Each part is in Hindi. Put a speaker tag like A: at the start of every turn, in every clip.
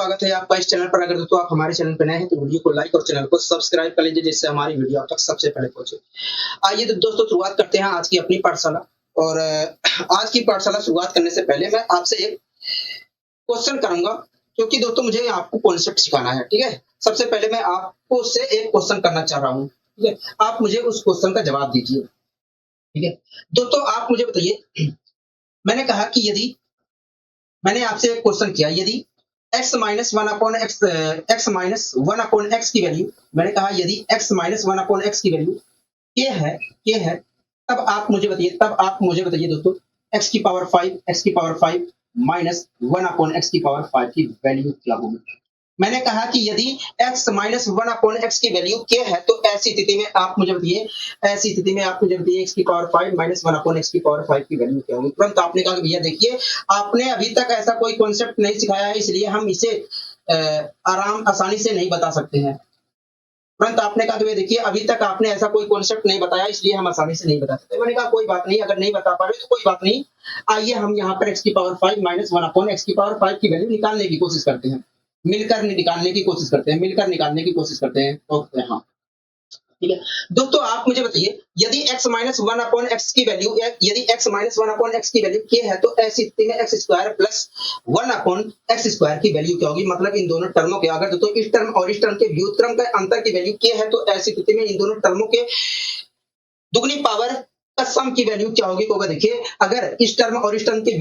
A: स्वागत है आपका इस चैनल पर। अगर दोस्तों आप हमारे चैनल पर नए हैं तो वीडियो को लाइक और चैनल को सब्सक्राइब कर लीजिए, जिससे हमारी वीडियो आप तक सबसे पहले पहुंचे। आइए तो दोस्तों शुरुआत करते हैं आज की अपनी पाठशाला। और आज की पाठशाला शुरुआत करने से पहले मैं आपसे एक क्वेश्चन करूंगा, क्योंकि दोस्तों मुझे आपको कॉन्सेप्ट सिखाना है। ठीक है, सबसे पहले मैं आपको से एक क्वेश्चन करना चाह रहा हूँ। ठीक है, आप मुझे उस क्वेश्चन का जवाब दीजिए। ठीक है दोस्तों, आप मुझे बताइए, मैंने कहा कि यदि मैंने आपसे एक क्वेश्चन किया, यदि x minus one upon x की वैल्यू, मैंने कहा यदि x minus one upon x की वैल्यू के है, तब आप मुझे बताइए दोस्तों, x की power 5 minus one upon x की पावर 5 की वैल्यू क्या होगी। मैंने कहा कि यदि x minus one upon x की वैल्यू के है, तो ऐसी स्थिति में आप मुझे बताइए x की power 5 minus one upon x की पावर 5 की वैल्यू क्या होगी। तुरंत आपने कहा कि भैया देखिए, आपने अभी तक ऐसा कोई कॉन्सेप्ट नहीं सिखाया है, इसलिए हम इसे आसानी से नहीं बता सकते हैं। तुरंत आपने कहा कि भैया देखिए, अभी तक आपने ऐसा कोई कॉन्सेप्ट नहीं बताया, इसलिए हम आसानी से नहीं बता सकते। मैंने कहा कोई बात नहीं, अगर नहीं बता पा रहे तो कोई बात नहीं, आइए हम यहाँ पर x की power 5 minus one upon x की पावर 5 की वैल्यू निकालने की कोशिश करते हैं। मिलकर निकालने की कोशिश करते हैं। ओके, हाँ ठीक है दोस्तों, आप मुझे बताइए, यदि x minus one upon x की वैल्यू के है, तो ऐसी स्थिति में x square plus one upon x square की वैल्यू क्या होगी। मतलब इन दोनों टर्मों के, अगर दोस्तों इस टर्म और इस टर्म के व्युत्क्रम का अंतर की वैल्यू के है, तो ऐसी स्थिति में इन दोनों टर्मों के दुगनी पावर का सम की वैल्यू क्या होगी। होगा देखिए, अगर इस टर्म और इस टर्म के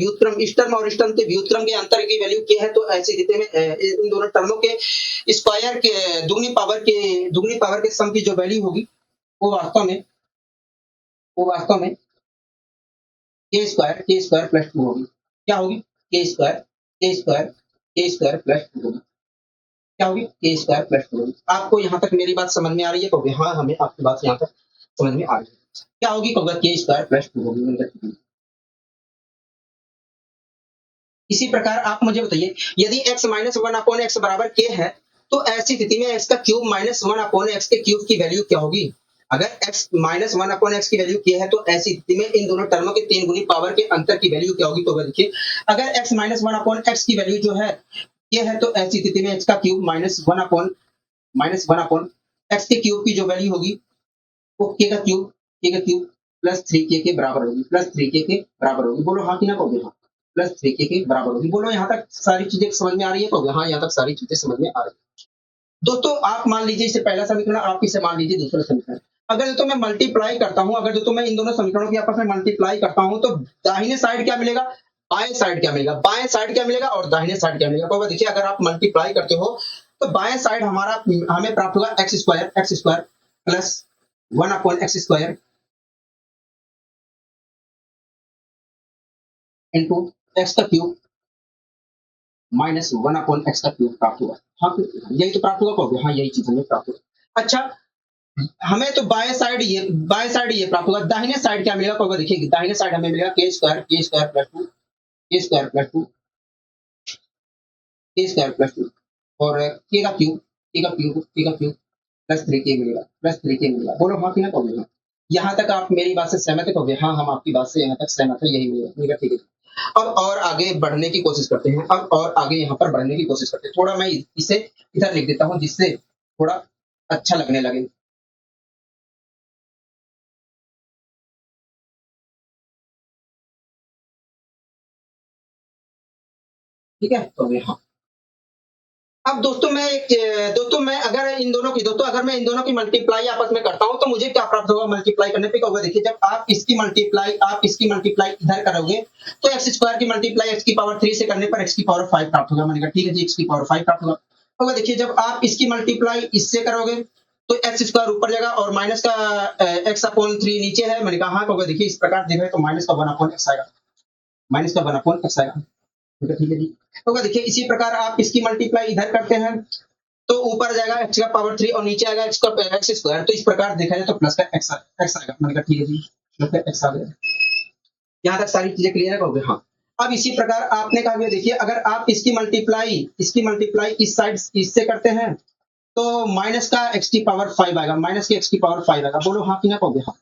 A: व्युत्क्रम के अंतर की वैल्यू क्या है, तो ऐसी स्थिति में इन दोनों टर्मों के स्क्वायर के दुगनी पावर के सम की जो वैल्यू होगी, वो वास्तव में के स्क्वायर प्लस 2 होगी। क्या होगी? के स्क्वायर प्लस 2 होगी। क्या होगी? के स्क्वायर प्लस 2 होगी। आपको यहाँ तक मेरी बात समझ में आ रही है? तो हाँ, हमें आपकी बात यहाँ तक समझ में आ रही है। क्या होगी? के स्क्वायर प्लस 2 होगी। इसी प्रकार आप मुझे बताइए, यदि x minus one upon x बराबर के है, तो ऐसी स्थिति में x का cube minus one upon x के क्यूब की वैल्यू क्या होगी। अगर x minus one upon x की वैल्यू के है, तो ऐसी स्थिति में इन दोनों टर्मों के 3 गुनी पावर के अंतर की वैल्यू क्या होगी। तो देखिए, अगर x minus one upon x की वैल्यू जो है के है, तो ऐसी स्थिति में x का cube minus one upon x के क्यूब की जो वैल्यू होगी, वो के का क्यूब प्लस 3k के बराबर होगी। बोलो हाँ कि ना कहोगे? हाँ, प्लस 3k के बराबर होगी। बोलो यहाँ तक सारी चीजें समझ में आ रही है? तो हाँ, यहाँ तक सारी चीजें समझ में आ रही है। दोस्तों आप मान लीजिए इसे पहला समीकरण, आप इसे मान लीजिए दूसरा समीकरण। अगर दोस्तों मैं मल्टीप्लाई करता हूं, मैं इन दोनों समीकरणों की आपस में मल्टीप्लाई करता हूं, तो दाहिने साइड क्या मिलेगा, बाएं साइड क्या मिलेगा और दाहिने साइड क्या मिलेगा। तो देखिए, अगर आप मल्टीप्लाई करते हो तो बाएं साइड हमें प्राप्त होगा x square plus one upon x square into x का cube minus one upon x का क्यूब प्राप्त होगा। हाँ, यही तो प्राप्त होगा। हाँ, यही चीज हमें प्राप्त होगा। अच्छा, हमें तो बाएं साइड ये प्राप्त होगा। दाहिने साइड क्या मिलेगा? तो देखिए, दाहिने साइड हमें मिलेगा के स्क्वायर प्लस 2 और के का क्यूब प्लस 3k मिलेगा। बोलो हाँ कि ना कहोगे? हाँ, यहाँ तक आप मेरी बात से सहमत है? कहोगे हाँ, हम आपकी बात से यहाँ तक सहमत है, यही मिलेगा। ठीक है, अब और आगे बढ़ने की कोशिश करते हैं। थोड़ा मैं इसे इधर लिख देता हूँ, जिससे थोड़ा अच्छा लगने लगे। ठीक है, तो हाँ, अब दोस्तों मैं अगर मैं इन दोनों की मल्टीप्लाई आपस में करता हूं, तो मुझे क्या प्राप्त होगा मल्टीप्लाई करने पे? होगा देखिए, जब आप इसकी मल्टीप्लाई इधर करोगे, तो एक्स स्क्वायर की मल्टीप्लाई एक्स की पावर 3 से करने पर एक्स की पावर 5 प्राप्त होगा। मैंने कहा ठीक है जी, एक्स की पावर 5 प्राप्त होगा। देखिए, जब आप इसकी मल्टीप्लाई इससे करोगे, तो एक्स स्क्वायर ऊपर जाएगा और माइनस का एक्स अपॉन 3 नीचे है। मैंने कहा हाँ, होगा देखिए, इस प्रकार देख रहे तो माइनस का 1 अपॉन एक्स आएगा। ठीक है जी। तो देखिए, इसी प्रकार आप इसकी मल्टीप्लाई इधर करते हैं, तो ऊपर जाएगा एक्स का पावर 3 और नीचे आएगा एक्स स्क्वायर। तो इस प्रकार देखा जाए तो प्लस का एक्स आएगा। मैंने कहा ठीक है जी, प्लस का एक्स आ गया। यहाँ तक सारी चीजें क्लियर है? कहोगे हाँ। अब इसी प्रकार आपने कहा देखिए, अगर आप इसकी मल्टीप्लाई इस साइड इससे करते हैं, तो माइनस का एक्स की पावर 5 आएगा। बोलो हाँ कि ना कहोगे? हाँ।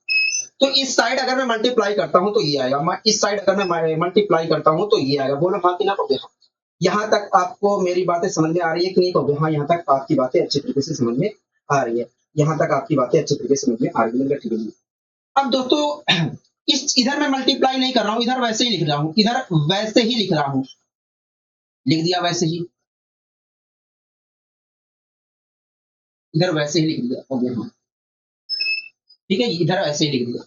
A: तो इस साइड अगर मैं मल्टीप्लाई करता हूं तो ये आएगा, इस साइड अगर मैं मल्टीप्लाई करता हूं तो ये आएगा। बोलो हाँ कि ना कहोगे? हाँ। यहाँ तक आपको मेरी बातें समझ में आ रही है कि नहीं कहोगे? हाँ, यहाँ तक आपकी बातें अच्छी तरीके से समझ में आ रही है। यहाँ तक आपकी बातें अच्छी तरीके से समझ में आ रही है। मैंने कहा ठीक है जी। अब दोस्तों इस इधर मैं मल्टीप्लाई नहीं कर रहा हूँ, इधर वैसे ही लिख रहा हूँ, इधर वैसे ही लिख रहा हूँ, लिख दिया वैसे ही, इधर वैसे ही लिख दिया हो गया। हाँ, ठीक है, इधर ऐसे ही लिख दिया।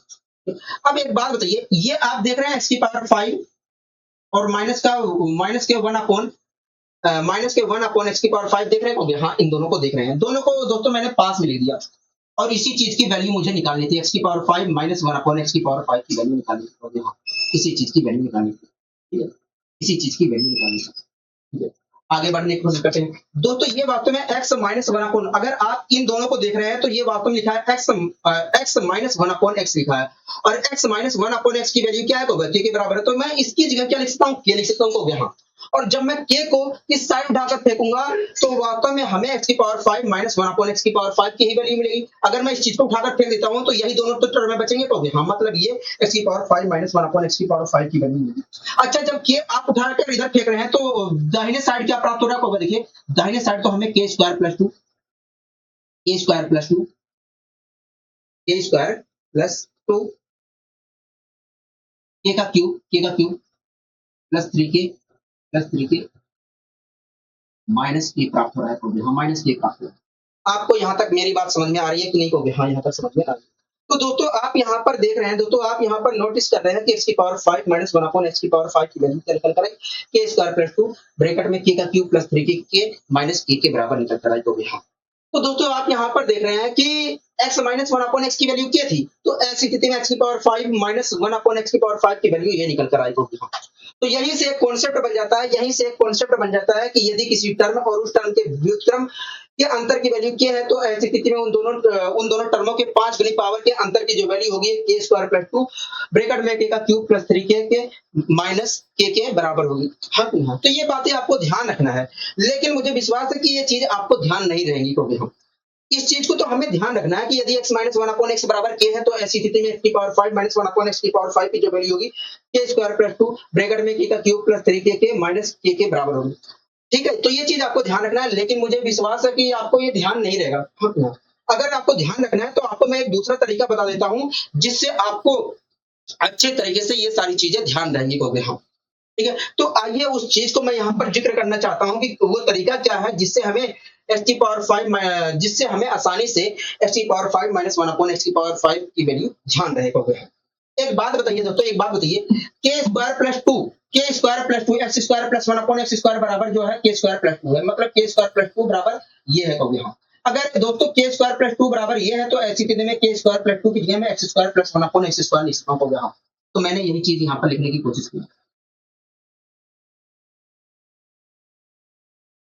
A: अब एक बात बताइए, ये आप देख रहे हैं एक्स की पावर 5 और माइनस के 1 अपॉन एक्स की पावर 5 देख रहे हैं? हाँ, इन दोनों को देख रहे हैं। दोनों को दोस्तों मैंने पास में लिख दिया और इसी चीज की वैल्यू मुझे निकालनी थी, एक्स की पावर 5 माइनस 1 अपॉन एक्स की पावर 5 की वैल्यू निकालनी थी। हाँ, इसी चीज की वैल्यू निकालनी थी, ठीक है, इसी चीज की वैल्यू निकालनी थी, ठीक है। आगे बढ़ने की कोशिश करते हैं दोस्तों। ये वास्तव में एक्स माइनस 1 अपॉन, अगर आप इन दोनों को देख रहे हैं तो ये वास्तव में लिखा है एक्स माइनस 1 अपॉन एक्स लिखा है, और एक्स माइनस 1 अपॉन एक्स की वैल्यू क्या है? के बराबर है। तो मैं इसकी जगह क्या लिख सकता हूँ? के लिख सकता हूँ। यहाँ और जब मैं के को इस साइड उठाकर फेंकूंगा तो वास्तव में हमें एक्स की पावर 5 माइनस 1 अपॉन एक्स की पावर 5 की ही वैल्यू मिलेगी। अगर मैं इस चीज को उठाकर फेंक देता हूं तो यही दोनों तो टर्म में बचेंगे। तो हाँ, मतलब ये एक्स की पावर 5 माइनस 1 अपॉन एक्स की पावर 5 की वैल्यू मिलेगी। अच्छा, जब के आप उठाकर इधर फेंक रहे हैं तो दाहिने साइड क्या प्राप्त हो रहा है? देखिए, दाहिने साइड तो हमें के स्क्वायर प्लस 2, के स्क्वायर प्लस 2, के स्क्वायर प्लस 2, के का क्यूब प्लस 3 के माइनस के प्राप्त हो रहा है। हाँ, माइनस के प्राप्त हो रहा है। आपको यहाँ तक मेरी बात समझ में आ रही है कि नहीं कहोगे? हाँ, यहाँ तक समझ में आ रही है। तो दोस्तों आप यहाँ पर देख रहे हैं, दोस्तों आप यहाँ पर नोटिस कर रहे हैं कि एक्स की पावर 5 माइनस 1 अपॉन एक्स की पावर 5 की वैल्यू क्या निकल कर आई? के स्क्वायर प्लस 2 ब्रैकेट में के का क्यूब प्लस 3 के माइनस के बराबर निकल कर आई। तो हाँ, तो दोस्तों आप यहाँ पर देख रहे हैं कि x माइनस 1 अपॉन एक्स की वैल्यू क्या थी? तो ऐसी स्थिति में एक्स की पावर 5 माइनस 1 अपॉन एक्स की पावर 5 की वैल्यू ये निकल कर आई। तो हाँ, तो यहीं से एक कॉन्सेप्ट बन जाता है, यहीं से एक कॉन्सेप्ट बन जाता है कि यदि किसी टर्म और उस टर्म के व्युत्क्रम के अंतर की वैल्यू क्या है तो ऐसी स्थिति में उन दोनों टर्मों के 5 गुनी पावर के अंतर की जो वैल्यू होगी के स्क्वायर प्लस 2 ब्रैकेट में के का क्यूब प्लस 3 के माइनस के बराबर होगी। हाँ, तो ये बातें आपको ध्यान रखना है, लेकिन मुझे विश्वास है कि ये चीज आपको ध्यान नहीं रहेंगी। क्योंकि हम इस चीज को तो हमें ध्यान रखना है कि यदि x माइनस 1 अपॉन एक्स बराबर के है तो ऐसी स्थिति में x की पावर 5 माइनस 1 अपॉन एक्स की पावर 5 की जो वैल्यू होगी के स्क्वायर प्लस 2 ब्रैकेट में के का क्यूब प्लस 3 के माइनस के बराबर होगी। ठीक है, तो ये चीज आपको ध्यान रखना है, लेकिन मुझे विश्वास है कि आपको ये ध्यान नहीं रहेगा। हाँ, अगर आपको ध्यान रखना है तो आपको मैं एक दूसरा तरीका बता देता हूँ जिससे आपको अच्छे तरीके से ये सारी चीजें ध्यान रहेंगी। हाँ, ठीक है, तो आइए उस चीज को मैं यहाँ पर जिक्र करना चाहता हूँ कि वो तरीका क्या है जिससे हमें एक्स की पावर 5 जिससे हमें आसानी से एक्स की पावर 5 माइनस 1 अपॉन एक्स की पावर 5 की वैल्यू ध्यान रहे। एक बात बताइए दोस्तों, एक बात बताइए, के स्क्वायर प्लस 2, के square plus 2 x square plus 1 upon x square बराबर जो है के स्क्वायर प्लस 2 है, मतलब के स्क्वायर प्लस 2 बराबर ये है। कहोगे हाँ, अगर दोस्तों के स्क्वायर प्लस 2 बराबर ये है तो ऐसी स्थिति में के स्क्वायर प्लस 2 की जगह में x square plus 1 upon x square लिख सकता हूँ। हाँ, तो मैंने यही चीज यहाँ पर लिखने की कोशिश की,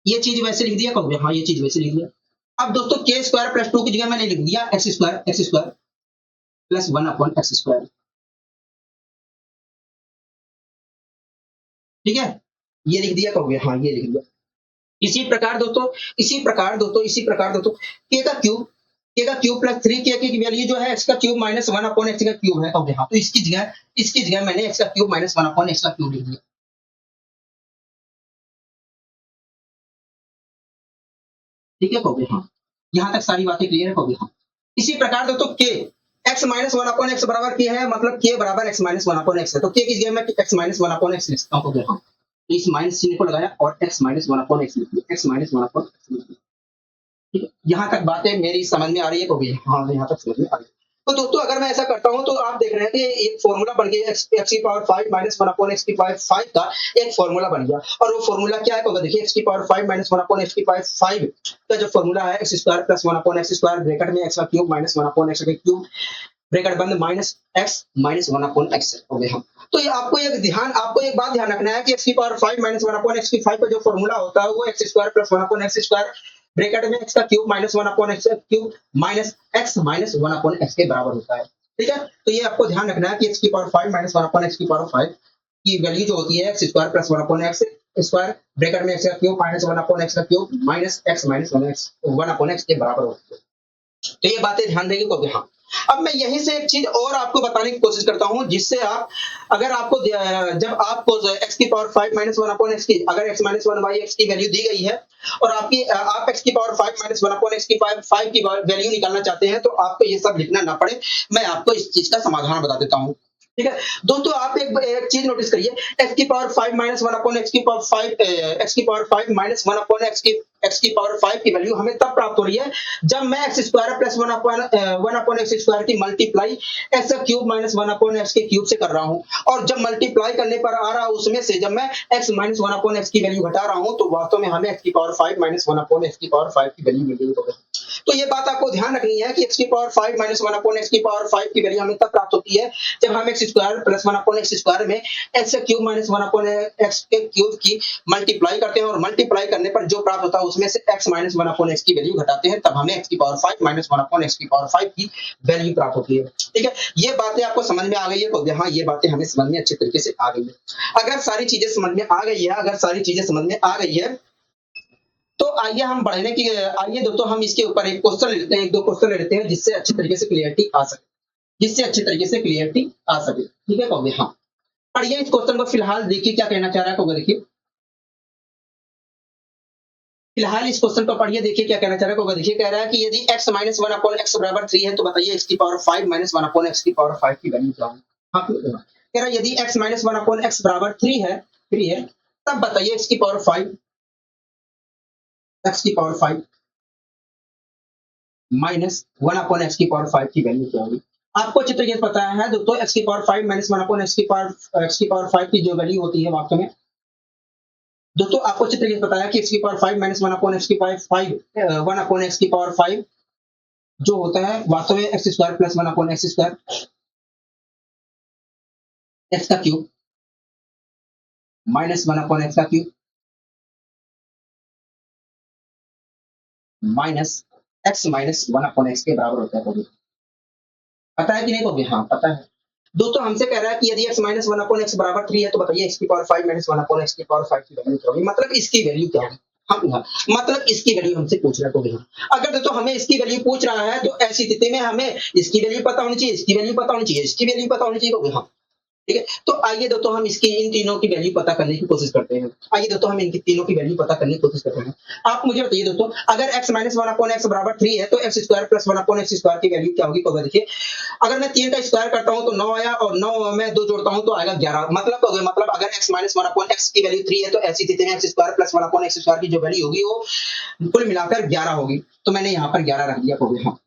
A: ये चीज वैसे लिख दिया। कहोगे हाँ, ये चीज वैसे लिख दिया। अब दोस्तों के स्क्वायर प्लस 2 की जगह मैंने लिख दिया x square plus 1 upon x square. ठीक है, ये लिख दिया। कहोगे हाँ, ये लिख दिया। इसी प्रकार दोस्तों के का क्यूब प्लस 3 के की वैल्यू जो है एक्स का क्यूब माइनस 1 अपॉन एक्स का क्यूब है। कहोगे हाँ, तो इसकी जगह मैंने एक्स का क्यूब माइनस 1 अपॉन एक्स का क्यूब लिख दिया। ठीक है, कहोगे हाँ, यहाँ तक सारी बातें क्लियर है। कहोगे हाँ, इसी प्रकार दोस्तों के एक्स माइनस 1 अपॉन एक्स बराबर के है, मतलब के बराबर एक्स माइनस 1 अपॉन एक्स है, तो के की जगह मैं एक्स माइनस 1 अपॉन एक्स लिखता हूँ। कहोगे हाँ, तो इस माइनस चिन्ह को लगाया और एक्स माइनस 1 अपॉन एक्स लिख दिया, एक्स माइनस 1 अपॉन एक्स लिख दिया। ठीक है, यहाँ तक बातें मेरी समझ में आ रही है? कहोगे हाँ, यहाँ तक समझ में आ रही है। तो दोस्तों अगर मैं ऐसा करता हूं तो आप देख रहे हैं कि एक फॉर्मूला बन गया, एक्स की पावर 5 माइनस 1 अपॉन एक्स की पावर 5 का एक फॉर्मूला बन गया। और वो फॉर्मूला क्या है? तो देखिए, एक्स की पावर 5 माइनस 1 अपॉन एक्स की पावर 5 का जो फॉर्मूला है x square plus 1 upon x square bracket में एक्स का क्यूब माइनस 1 अपॉन एक्स का क्यूब ब्रैकेट बंद minus x minus 1 upon x हो गया। तो ये आपको एक बात ध्यान रखना है कि एक्स की पावर 5 माइनस 1 अपॉन एक्स की 5 का जो फॉर्मूला होता है वो x square plus 1 upon x square bracket में एक्स का cube minus 1 upon x cube minus x minus 1 upon x के बराबर होता है। ठीक है, तो ये आपको ध्यान रखना है कि एक्स की पावर 5 माइनस 1 अपॉन एक्स की पावर 5 की वैल्यू जो होती है x square plus 1 upon x square bracket में एक्स का क्यूब माइनस 1 अपॉन एक्स का cube minus x minus 1 upon x के बराबर होती है। तो ये बातें ध्यान देंगे। क्योंकि हाँ, अब मैं यहीं से एक चीज और आपको बताने की कोशिश करता हूं, जिससे आप, अगर आपको जब आपको x की power 5 minus one upon x की, अगर x minus one by x की वैल्यू दी गई है और आप x की power 5 minus one upon x की 5 की वैल्यू निकालना चाहते हैं, तो आपको ये सब लिखना ना पड़े, मैं आपको इस चीज का समाधान बता देता हूँ। ठीक है दोस्तों, आप एक चीज नोटिस करिए, x की power 5 minus one upon x की पावर 5 x की power 5 minus one upon x की पावर 5 की वैल्यू हमें तब प्राप्त हो रही है जब मैं x square plus one upon x square की multiply x cube minus one upon x के क्यूब से कर रहा हूं, और जब मल्टीप्लाई करने पर आ रहा उसमें से जब मैं x minus one upon x की वैल्यू घटा रहा हूं, तो वास्तव में हमें एक्स की power 5 minus one upon x की पावर 5 की वैल्यू मिल रही है। तो ये बात आपको ध्यान रखनी है कि एक्स की power 5 minus one upon x की पावर 5 की वैल्यू हमें तब प्राप्त होती है जब हम x square plus one upon x square में x cube minus one upon x के क्यूब की मल्टीप्लाई करते हैं, और मल्टीप्लाई करने पर जो प्राप्त होता है उसमें से x minus one upon x की वैल्यू घटाते हैं, तब हमें एक्स की power 5 minus one upon x की पावर 5 की वैल्यू प्राप्त होती है। ठीक है, ये बातें आपको समझ में आ गई है? तो हाँ, ये बातें हमें समझ में अच्छे तरीके से आ गई है। अगर सारी चीजें समझ में आ गई है, अगर सारी चीजें समझ में आ गई है, तो आइए हम बढ़ने की, आइए दोस्तों हम इसके ऊपर एक क्वेश्चन लेते हैं, एक दो क्वेश्चन लेते हैं, जिससे अच्छी तरीके से क्लियरिटी आ सके, जिससे अच्छी तरीके से क्लियरिटी आ सके। ठीक है कहोगे? हाँ, पढ़िए इस क्वेश्चन को, फिलहाल देखिए क्या कहना चाह रहा है कहोगे। देखिए फिलहाल इस क्वेश्चन को पढ़िए, देखिए क्या कहना चाह रहा है कहोगे। देखिए कह रहा है कि यदि x minus one upon x बराबर 3 है, तो बताइए x की power 5 minus one upon x की पावर 5 की वैल्यू क्या होगी। हाँ, कह रहा है यदि x minus one upon x बराबर 3 है, तब बताइए x की power 5 minus one upon x की पावर 5 की वैल्यू क्या होगी। आपको अच्छी तरीके से पता है दोस्तों, एक्स की power 5 minus one upon x की पावर 5 की जो वैल्यू होती है वास्तव में, दोस्तों आपको अच्छी तरीके से पता है कि एक्स की power 5 minus one upon x की पावर 5 वन अपॉन एक्स की पावर 5 जो होता है वास्तव में x square plus one upon x square x का cube minus one upon x का cube minus x minus one upon x के बराबर होता है। कभी पता है कि नहीं कभी? हाँ पता है दोस्तों। हमसे कह रहा है कि यदि x minus one upon x बराबर 3 है, तो बताइए x की power 5 minus one upon x की पावर 5 की वैल्यू क्या होगी, मतलब इसकी वैल्यू क्या होगी। हम मतलब इसकी वैल्यू हमसे पूछ रहा है। अगर दोस्तों हमें इसकी वैल्यू पूछ रहा है, तो ऐसी स्थिति में हमें इसकी वैल्यू पता होनी चाहिए, इसकी वैल्यू पता होनी चाहिए, इसकी वैल्यू पता होनी चाहिए। हाँ ठीक है, तो आइए दोस्तों हम इसकी इन तीनों की वैल्यू पता करने की कोशिश करते हैं। आइए दोस्तों हम इनकी तीनों की वैल्यू पता करने की कोशिश करते हैं। आप मुझे बताइए दोस्तों, अगर x minus one upon x बराबर 3 है, तो x square plus one upon x square की वैल्यू क्या होगी। तो देखिए, अगर मैं 3 का स्क्वायर करता हूं तो 9 आया, और 9 में 2 जोड़ता हूं तो आएगा 11। मतलब अगर x minus one upon x की वैल्यू 3 है, तो ऐसी स्थिति में x square plus one upon x square की जो वैल्यू होगी वो कुल मिलाकर 11 होगी। तो मैंने यहाँ पर 11 रख दिया। हाँ,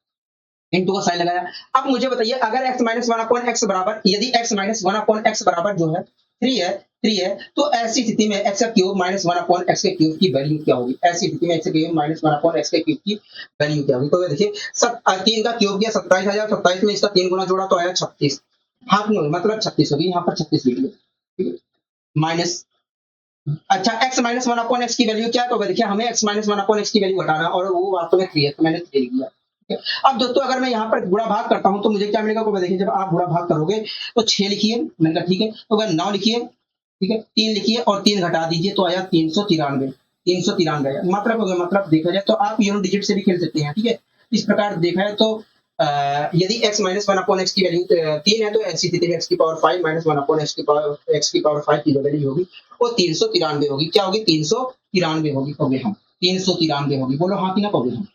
A: इनटू का साइन लगाया। अब मुझे बताइए, अगर x minus one upon x बराबर, यदि x minus one upon x बराबर जो है 3 है, तो ऐसी स्थिति में x का cube minus one upon x के क्यूब की वैल्यू क्या होगी। ऐसी स्थिति में x का cube minus one upon x के क्यूब की वैल्यू क्या होगी। तो देखिए 3 का क्यूब किया 27 आया, 27 में इसका 3 गुना जोड़ा तो आया 36। हाफ में मतलब 36 होगी, यहाँ पर 36 लिख लिया। ठीक है, माइनस, अच्छा x minus one upon x की वैल्यू क्या है। तो देखिए हमें x minus one upon x की वैल्यू घटाना, और वो वास्तव में 3 है, तो मैंने 3 लिख दिया। अब दोस्तों अगर मैं यहाँ पर गुणा भाग करता हूं तो मुझे क्या मिलेगा। को देखिए, जब आप गुणा भाग करोगे तो 6 लिखिए, मैंने कहा ठीक है, तो अगर 9 लिखिए, ठीक है, 3 लिखिए और 3 घटा दीजिए तो आया 393। 393 मतलब देखा जाए तो आप यूनिट डिजिट से भी खेल सकते हैं। ठीक है, इस प्रकार देखा है तो यदि x minus one upon x की वैल्यू 3 है, तो ऐसी स्थिति में x की power 5 minus one upon x की पावर 5 की जो वैल्यू होगी वो 393 होगी। क्या होगी? 393 होगी। कहोगे हम 393 होगी, बोलो हाँ कि ना कहोगे हम।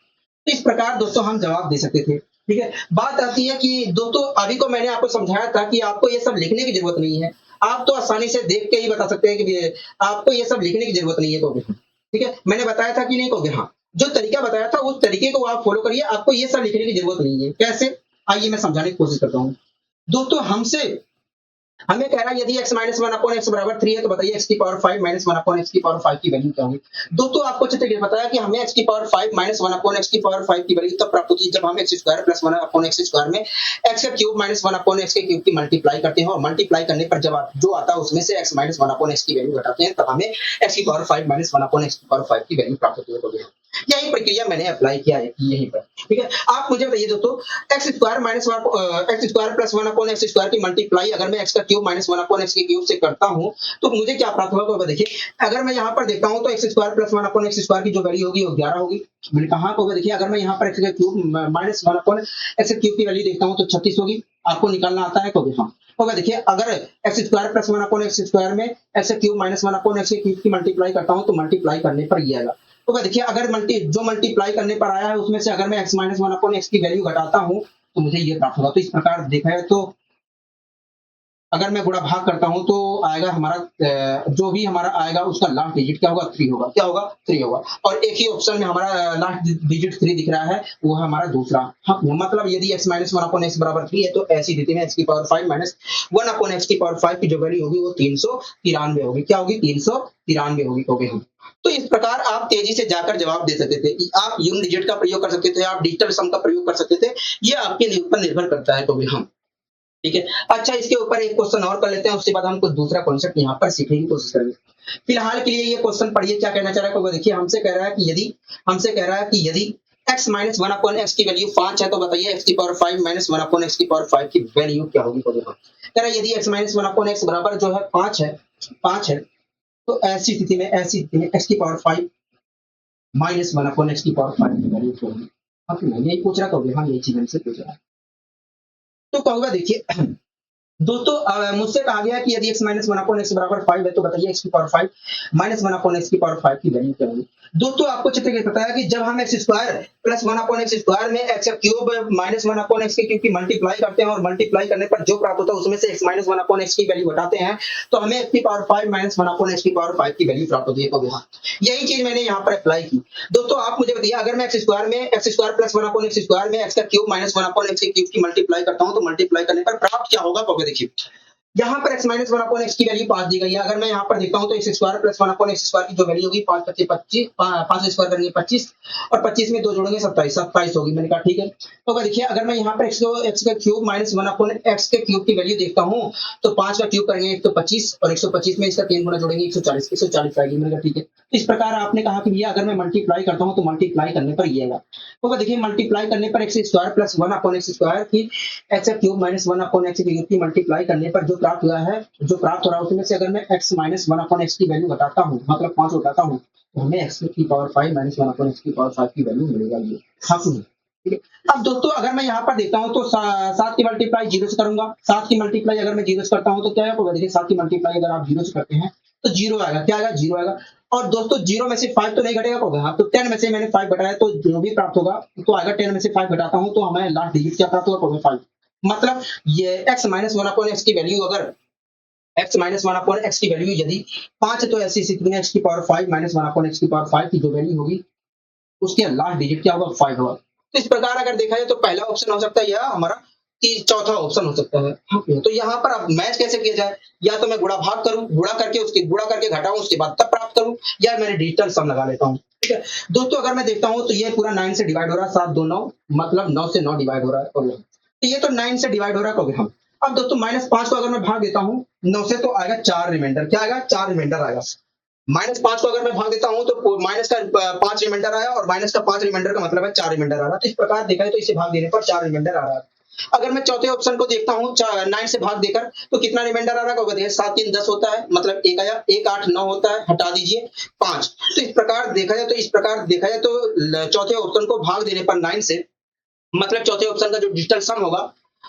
A: तो इस प्रकार दोस्तों हम जवाब दे सकते थे। ठीक है, बात आती है कि दोस्तों अभी को मैंने आपको समझाया था कि आपको ये सब लिखने की जरूरत नहीं है, आप तो आसानी से देख के ही बता सकते हैं कि आपको ये सब लिखने की जरूरत नहीं है। कहोगे ठीक है, मैंने बताया था कि नहीं कहोगे हाँ। जो तरीका बताया था उस तरीके को आप फॉलो करिए, आपको ये सब लिखने की जरूरत नहीं है। कैसे? आइए मैं समझाने की कोशिश करता हूँ। दोस्तों हमें कह रहा है यदि x minus one upon x बराबर 3 है, तो बताइए x की power 5 minus one upon x की पावर 5 की वैल्यू क्या होगी। दोस्तों आपको अच्छे तरीके से पता है कि हमें x की power 5 minus one upon x की पावर 5 की वैल्यू तब प्राप्त होती है जब हम x square plus one upon x square में x का cube minus one upon x के क्यूब की मल्टीप्लाई करते हैं, और मल्टीप्लाई करने पर जब जो आता है उसमें से x minus one upon x की वैल्यू घटाते हैं, तब हमें x की power 5 minus one upon x की पावर 5 की वैल्यू प्राप्त होती है। यही प्रक्रिया मैंने अप्लाई किया है यहीं पर, ठीक है। आप मुझे बताइए दोस्तों, x square minus x square plus one upon x square की मल्टीप्लाई अगर मैं एक्स का cube minus one upon x के क्यूब से करता हूँ तो मुझे क्या प्राप्त होगा, देखिए अगर मैं यहाँ पर देखता हूँ तो x square plus one upon x square की जो वैल्यू होगी वो 11 होगी। मैंने कहा होगा, देखिए अगर मैं यहाँ पर एक्स का cube minus one upon x cube की वैल्यू देखता हूँ तो 36 होगी। आपको निकालना आता है कहोगे हाँ होगा। देखिए अगर x square plus one upon x square में x cube minus one upon x cube की मल्टीप्लाई करता हूँ तो मल्टीप्लाई करने पर ये आएगा। तो देखिए अगर मल्टीप्लाई करने पर आया है उसमें से अगर मैं x minus one upon x की वैल्यू घटाता हूं तो मुझे ये प्राप्त होगा। तो इस प्रकार देखा है तो अगर मैं गुणा भाग करता हूं तो आएगा हमारा जो भी हमारा आएगा उसका लास्ट डिजिट क्या होगा, 3 होगा। क्या होगा, 3 होगा। और एक ही ऑप्शन में हमारा लास्ट डिजिट 3 दिख रहा है, वो है हमारा दूसरा। हाँ, मतलब यदि x minus one upon x बराबर 3 है तो ऐसी स्थिति में x की power 5 minus one upon x की पावर 5 की जो वैल्यू होगी वो 393 होगी। क्या होगी, 393 होगी होगी हम। तो इस प्रकार आप तेजी से जाकर जवाब दे सकते थे। आप यून डिजिट का प्रयोग कर सकते थे, आप डिजिटल सम का प्रयोग कर सकते थे। ये आपके ऊपर निर्भर करता है कभी हम, ठीक है। अच्छा, इसके ऊपर एक क्वेश्चन और कर लेते हैं, उसके बाद हम कुछ दूसरा कॉन्सेप्ट यहाँ पर सीखने की कोशिश करेंगे। फिलहाल के लिए ये क्वेश्चन पढ़िए क्या कहना चाह रहा है। तो देखिए हमसे कह रहा है कि यदि x minus one upon x की वैल्यू 5 है तो बताइए x की power 5 minus one upon x की पावर 5 की वैल्यू क्या होगी। तो देखो कह रहा है यदि x minus one upon x बराबर जो है 5 है तो ऐसी स्थिति में x की power 5 minus one upon x की पावर 5 की वैल्यू क्या होगी। हाँ, तो यही पूछ रहा था, हाँ यही चीज हमसे पूछ रहा है। तो कहूँगा देखिए दोस्तों मुझसे कहा गया कि यदि x minus one upon x बराबर 5 है तो बताइए x की power 5 minus one upon x की पावर 5 की वैल्यू क्या होगी। दोस्तों आपको चित्र के पता है कि जब हम x square plus one upon x square में x cube minus one upon x के क्यूब की मल्टीप्लाई करते हैं और मल्टीप्लाई करने पर जो प्राप्त होता है उसमें से x minus one upon x की वैल्यू घटाते हैं तो हमें एक्स की power 5 minus one upon x की पावर 5 की वैल्यू प्राप्त होती है। तो यहाँ यही चीज मैंने यहाँ पर अप्लाई की। दोस्तों आप मुझे बताइए अगर मैं x square plus one upon x square में एक्स का cube minus one upon x के क्यूब की मल्टीप्लाई करता हूँ तो मल्टीप्लाई करने पर प्राप्त क्या होगा। तो देखिए यहाँ पर x minus one upon x की वैल्यू 5 दी गई है। अगर मैं यहाँ पर देखता हूँ तो x square plus one upon x square की जो वैल्यू होगी 5 25 25 5 स्क्वायर करेंगे 25 और 25 में 2 जोड़ेंगे 27 होगी। मैंने कहा ठीक है। तो देखिए अगर मैं यहाँ पर एक्स का cube minus one upon x के क्यूब की वैल्यू देखता हूँ तो 5 का क्यूब करेंगे 125 और 125 में इसका 3 गुना जोड़ेंगे 140 आएगी। मैंने कहा ठीक है। इस प्रकार आपने कहा कि भैया अगर मैं मल्टीप्लाई करता हूँ तो मल्टीप्लाई करने पर ये आएगा। तो देखिए मल्टीप्लाई करने पर x square plus one upon x square की x cube minus one upon x cube की मल्टीप्लाई करने पर जो प्राप्त हुआ है, जो प्राप्त हो रहा है उसमें से अगर मैं x minus one upon x की वैल्यू घटाता हूँ मतलब 5 उठाता हूँ तो हमें x की power 5 minus one upon x की पावर 5 की वैल्यू मिलेगा। ये हाँ सुनिए, ठीक है। अब दोस्तों अगर मैं यहाँ पर देखता हूँ तो 7 की मल्टीप्लाई 0 से करूंगा। 7 की मल्टीप्लाई अगर मैं 0 से करता हूँ तो क्या होगा, देखिए 7 की मल्टीप्लाई अगर आप 0 से करते हैं तो 0 आएगा। क्या आएगा, 0 आएगा। और दोस्तों 0 में से 5 तो नहीं घटेगा होगा, हाँ तो 10 में से मैंने 5 घटाया तो जो भी प्राप्त होगा तो आएगा। 10 में से 5 घटाता हूँ तो हमें लास्ट डिजिट क्या प्राप्त होगा, 5। मतलब ये x minus one upon x की वैल्यू अगर x minus one upon x की वैल्यू यदि 5 है तो ऐसी स्थिति में x की power 5 minus one upon x की पावर 5 की जो वैल्यू होगी उसके लास्ट डिजिट क्या होगा, 5 होगा। तो इस प्रकार अगर देखा जाए तो पहला ऑप्शन हो सकता है या हमारा चौथा ऑप्शन हो सकता है। तो यहाँ पर अब मैच कैसे किया जाए, या तो मैं गुणा भाग करूं, गुणा करके घटाऊं उसके बाद तब प्राप्त करूं, या मैंने डिजिटल सम लगा लेता हूँ। ठीक है दोस्तों, अगर मैं देखता हूँ तो ये पूरा 9 से डिवाइड हो रहा है, 7 2 9 मतलब 9 से 9 डिवाइड हो रहा है। तो ये तो 9 से डिवाइड हो रहा है हम। अब दोस्तों -5 को अगर मैं भाग देता हूँ 9 से तो आएगा 4 रिमाइंडर। क्या आएगा, 4 रिमाइंडर आएगा। -5 को अगर मैं भाग देता हूँ तो माइनस का 5 रिमाइंडर आया और माइनस का 5 रिमाइंडर का मतलब है 4 रिमाइंडर आ रहा है। तो इस प्रकार देखा है तो इसे भाग देने पर 4 रिमाइंडर आ रहा है। अगर मैं चौथे ऑप्शन को देखता हूँ 9 से भाग देकर तो कितना रिमाइंडर आ रहा है, 7 3 10 होता है, मतलब 1 आया, 1 8 9 होता है, हटा दीजिए 5। तो इस प्रकार देखा जाए तो चौथे ऑप्शन को भाग देने पर 9 से मतलब चौथे ऑप्शन का जो डिजिटल सम होगा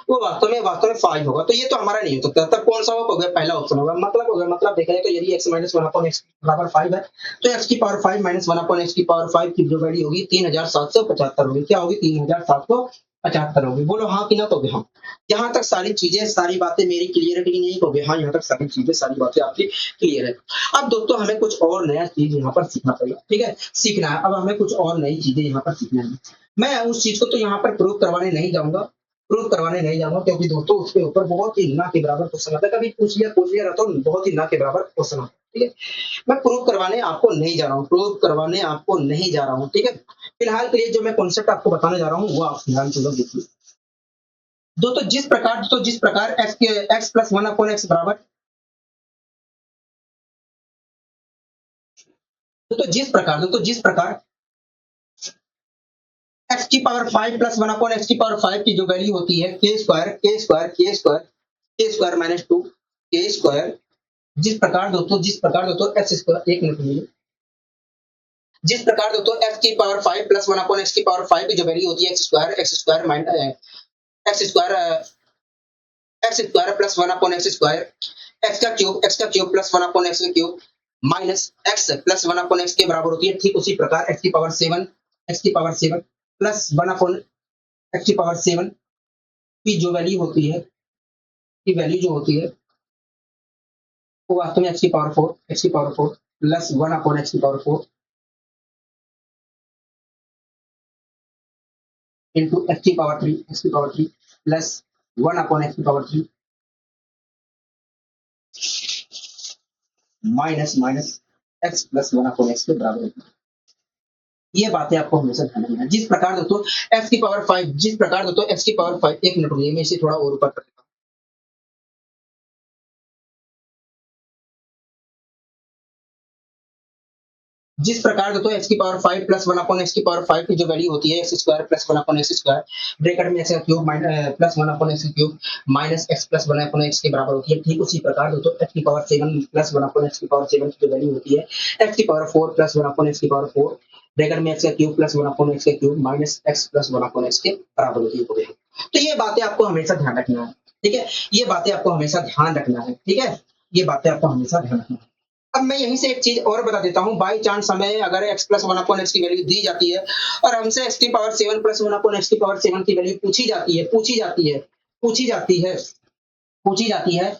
A: वो वास्तव में 5 होगा। तो ये तो हमारा नहीं हो सकता। तब कौन सा होगा, पहला ऑप्शन होगा। मतलब देखा जाए तो यदि x minus one upon x बराबर 5 है तो x की power 5 minus one upon x की पावर 5 की जो वैल्यू होगी 3775 होगी। क्या होगी, 3775 होगी। बोलो हाँ कि ना। तो हाँ, यहाँ तक सारी चीजें सारी बातें मेरी क्लियर है कि नहीं, तो हाँ यहाँ तक सारी चीजें सारी बातें आपकी क्लियर है। अब दोस्तों हमें कुछ और नया चीज यहाँ पर सीखना पड़ेगा। ठीक है, सीखना है। अब हमें कुछ और नई चीजें यहाँ पर सीखना है। मैं उस चीज को तो यहाँ पर प्रूव करवाने नहीं जाऊंगा क्योंकि दोस्तों उसके ऊपर बहुत ही ना के बराबर क्वेश्चन आता है। कभी पूछ लिया रहता हूँ, बहुत ही ना के बराबर क्वेश्चन आता है। ठीक है, मैं प्रूव करवाने आपको नहीं जा रहा हूँ। ठीक है, फिलहाल के लिए जो मैं कॉन्सेप्ट आपको बताने जा रहा हूँ वो आप ध्यान से देखिए। दोस्तों जिस प्रकार x plus one upon x बराबर जिस प्रकार एक्स की पावर 5 प्लस 1 अपॉन एक्स की पावर 5 की जो वैल्यू होती है के स्क्वायर के स्क्वायर के स्क्वायर के स्क्वायर माइनस 2 के स्क्वायर, जिस प्रकार दोस्तों एक्स स्क्वायर, एक मिनट में, जिस प्रकार दोस्तों एक्स की पावर 5 प्लस 1 अपॉन एक्स की पावर 5 की जो वैल्यू होती है x square minus x square plus 1 upon x का क्यूब प्लस 1 अपॉन एक्स का cube minus x plus 1 upon x के बराबर होती है। ठीक उसी प्रकार एक्स की पावर 7 प्लस 1 अपॉन एक्स की पावर 7 की जो वैल्यू होती है, की वैल्यू जो होती है वो वास्तव में एक्स की पावर 4 प्लस 1 अपॉन एक्स की पावर 4 इंटू एक्स की पावर 3 प्लस 1 अपॉन एक्स की power 3 minus x plus 1 upon x के बराबर होती है। ये बातें आपको हमेशा ध्यान रखना है। जिस प्रकार दोस्तों एक्स की पावर 5, जिस प्रकार दोस्तों एक्स की पावर 5, एक मिनट रुकिए, मैं इसे थोड़ा और ऊपर कर देता हूं। जिस प्रकार दोस्तों एक्स की पावर 5 प्लस 1 अपॉन एक्स की पावर 5 की जो वैल्यू होती है x square plus 1 upon x square, bracket में एक्स का cube plus 1 upon x cube minus x plus 1 upon x के बराबर होती है। ठीक उसी प्रकार दोस्तों एक्स की पावर 7 प्लस 1 अपॉन एक्स की पावर 7 की जो वैल्यू होती है एक्स की पावर 4 प्लस 1 अपॉन एक्स की पावर 4, ब्रैकेट में एक्स का क्यूब प्लस 1 अपॉन एक्स का cube minus x plus 1 upon x के बराबर होती है। तो ये बातें आपको हमेशा ध्यान रखना है, ठीक है, ये बातें आपको हमेशा ध्यान रखना है, ठीक है, ये बातें आपको हमेशा ध्यान रखना है। अब मैं यहीं से एक चीज और बता देता हूँ, बाई चांस हमें अगर x प्लस 1 अपॉन एक्स की वैल्यू दी जाती है और हमसे x की पावर 7 प्लस 1 अपॉन एक्स की पावर 7 की वैल्यू पूछी जाती है, पूछी जाती है, पूछी जाती है,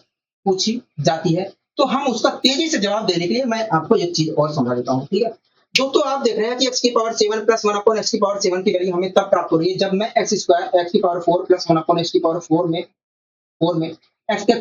A: पूछी जाती है, तो हम उसका तेजी से जवाब देने के लिए मैं आपको एक चीज और समझा देता हूँ, ठीक है। दोस्तों आप देख रहे हैं कि x की पावर 7 प्लस 1 अपॉन एक्स की पावर 7 की वैल्यू हमें तब प्राप्त हो रही है जब मैं एक्स की पावर 4 प्लस 1 अपॉन एक्स की पावर 4 में एक्स का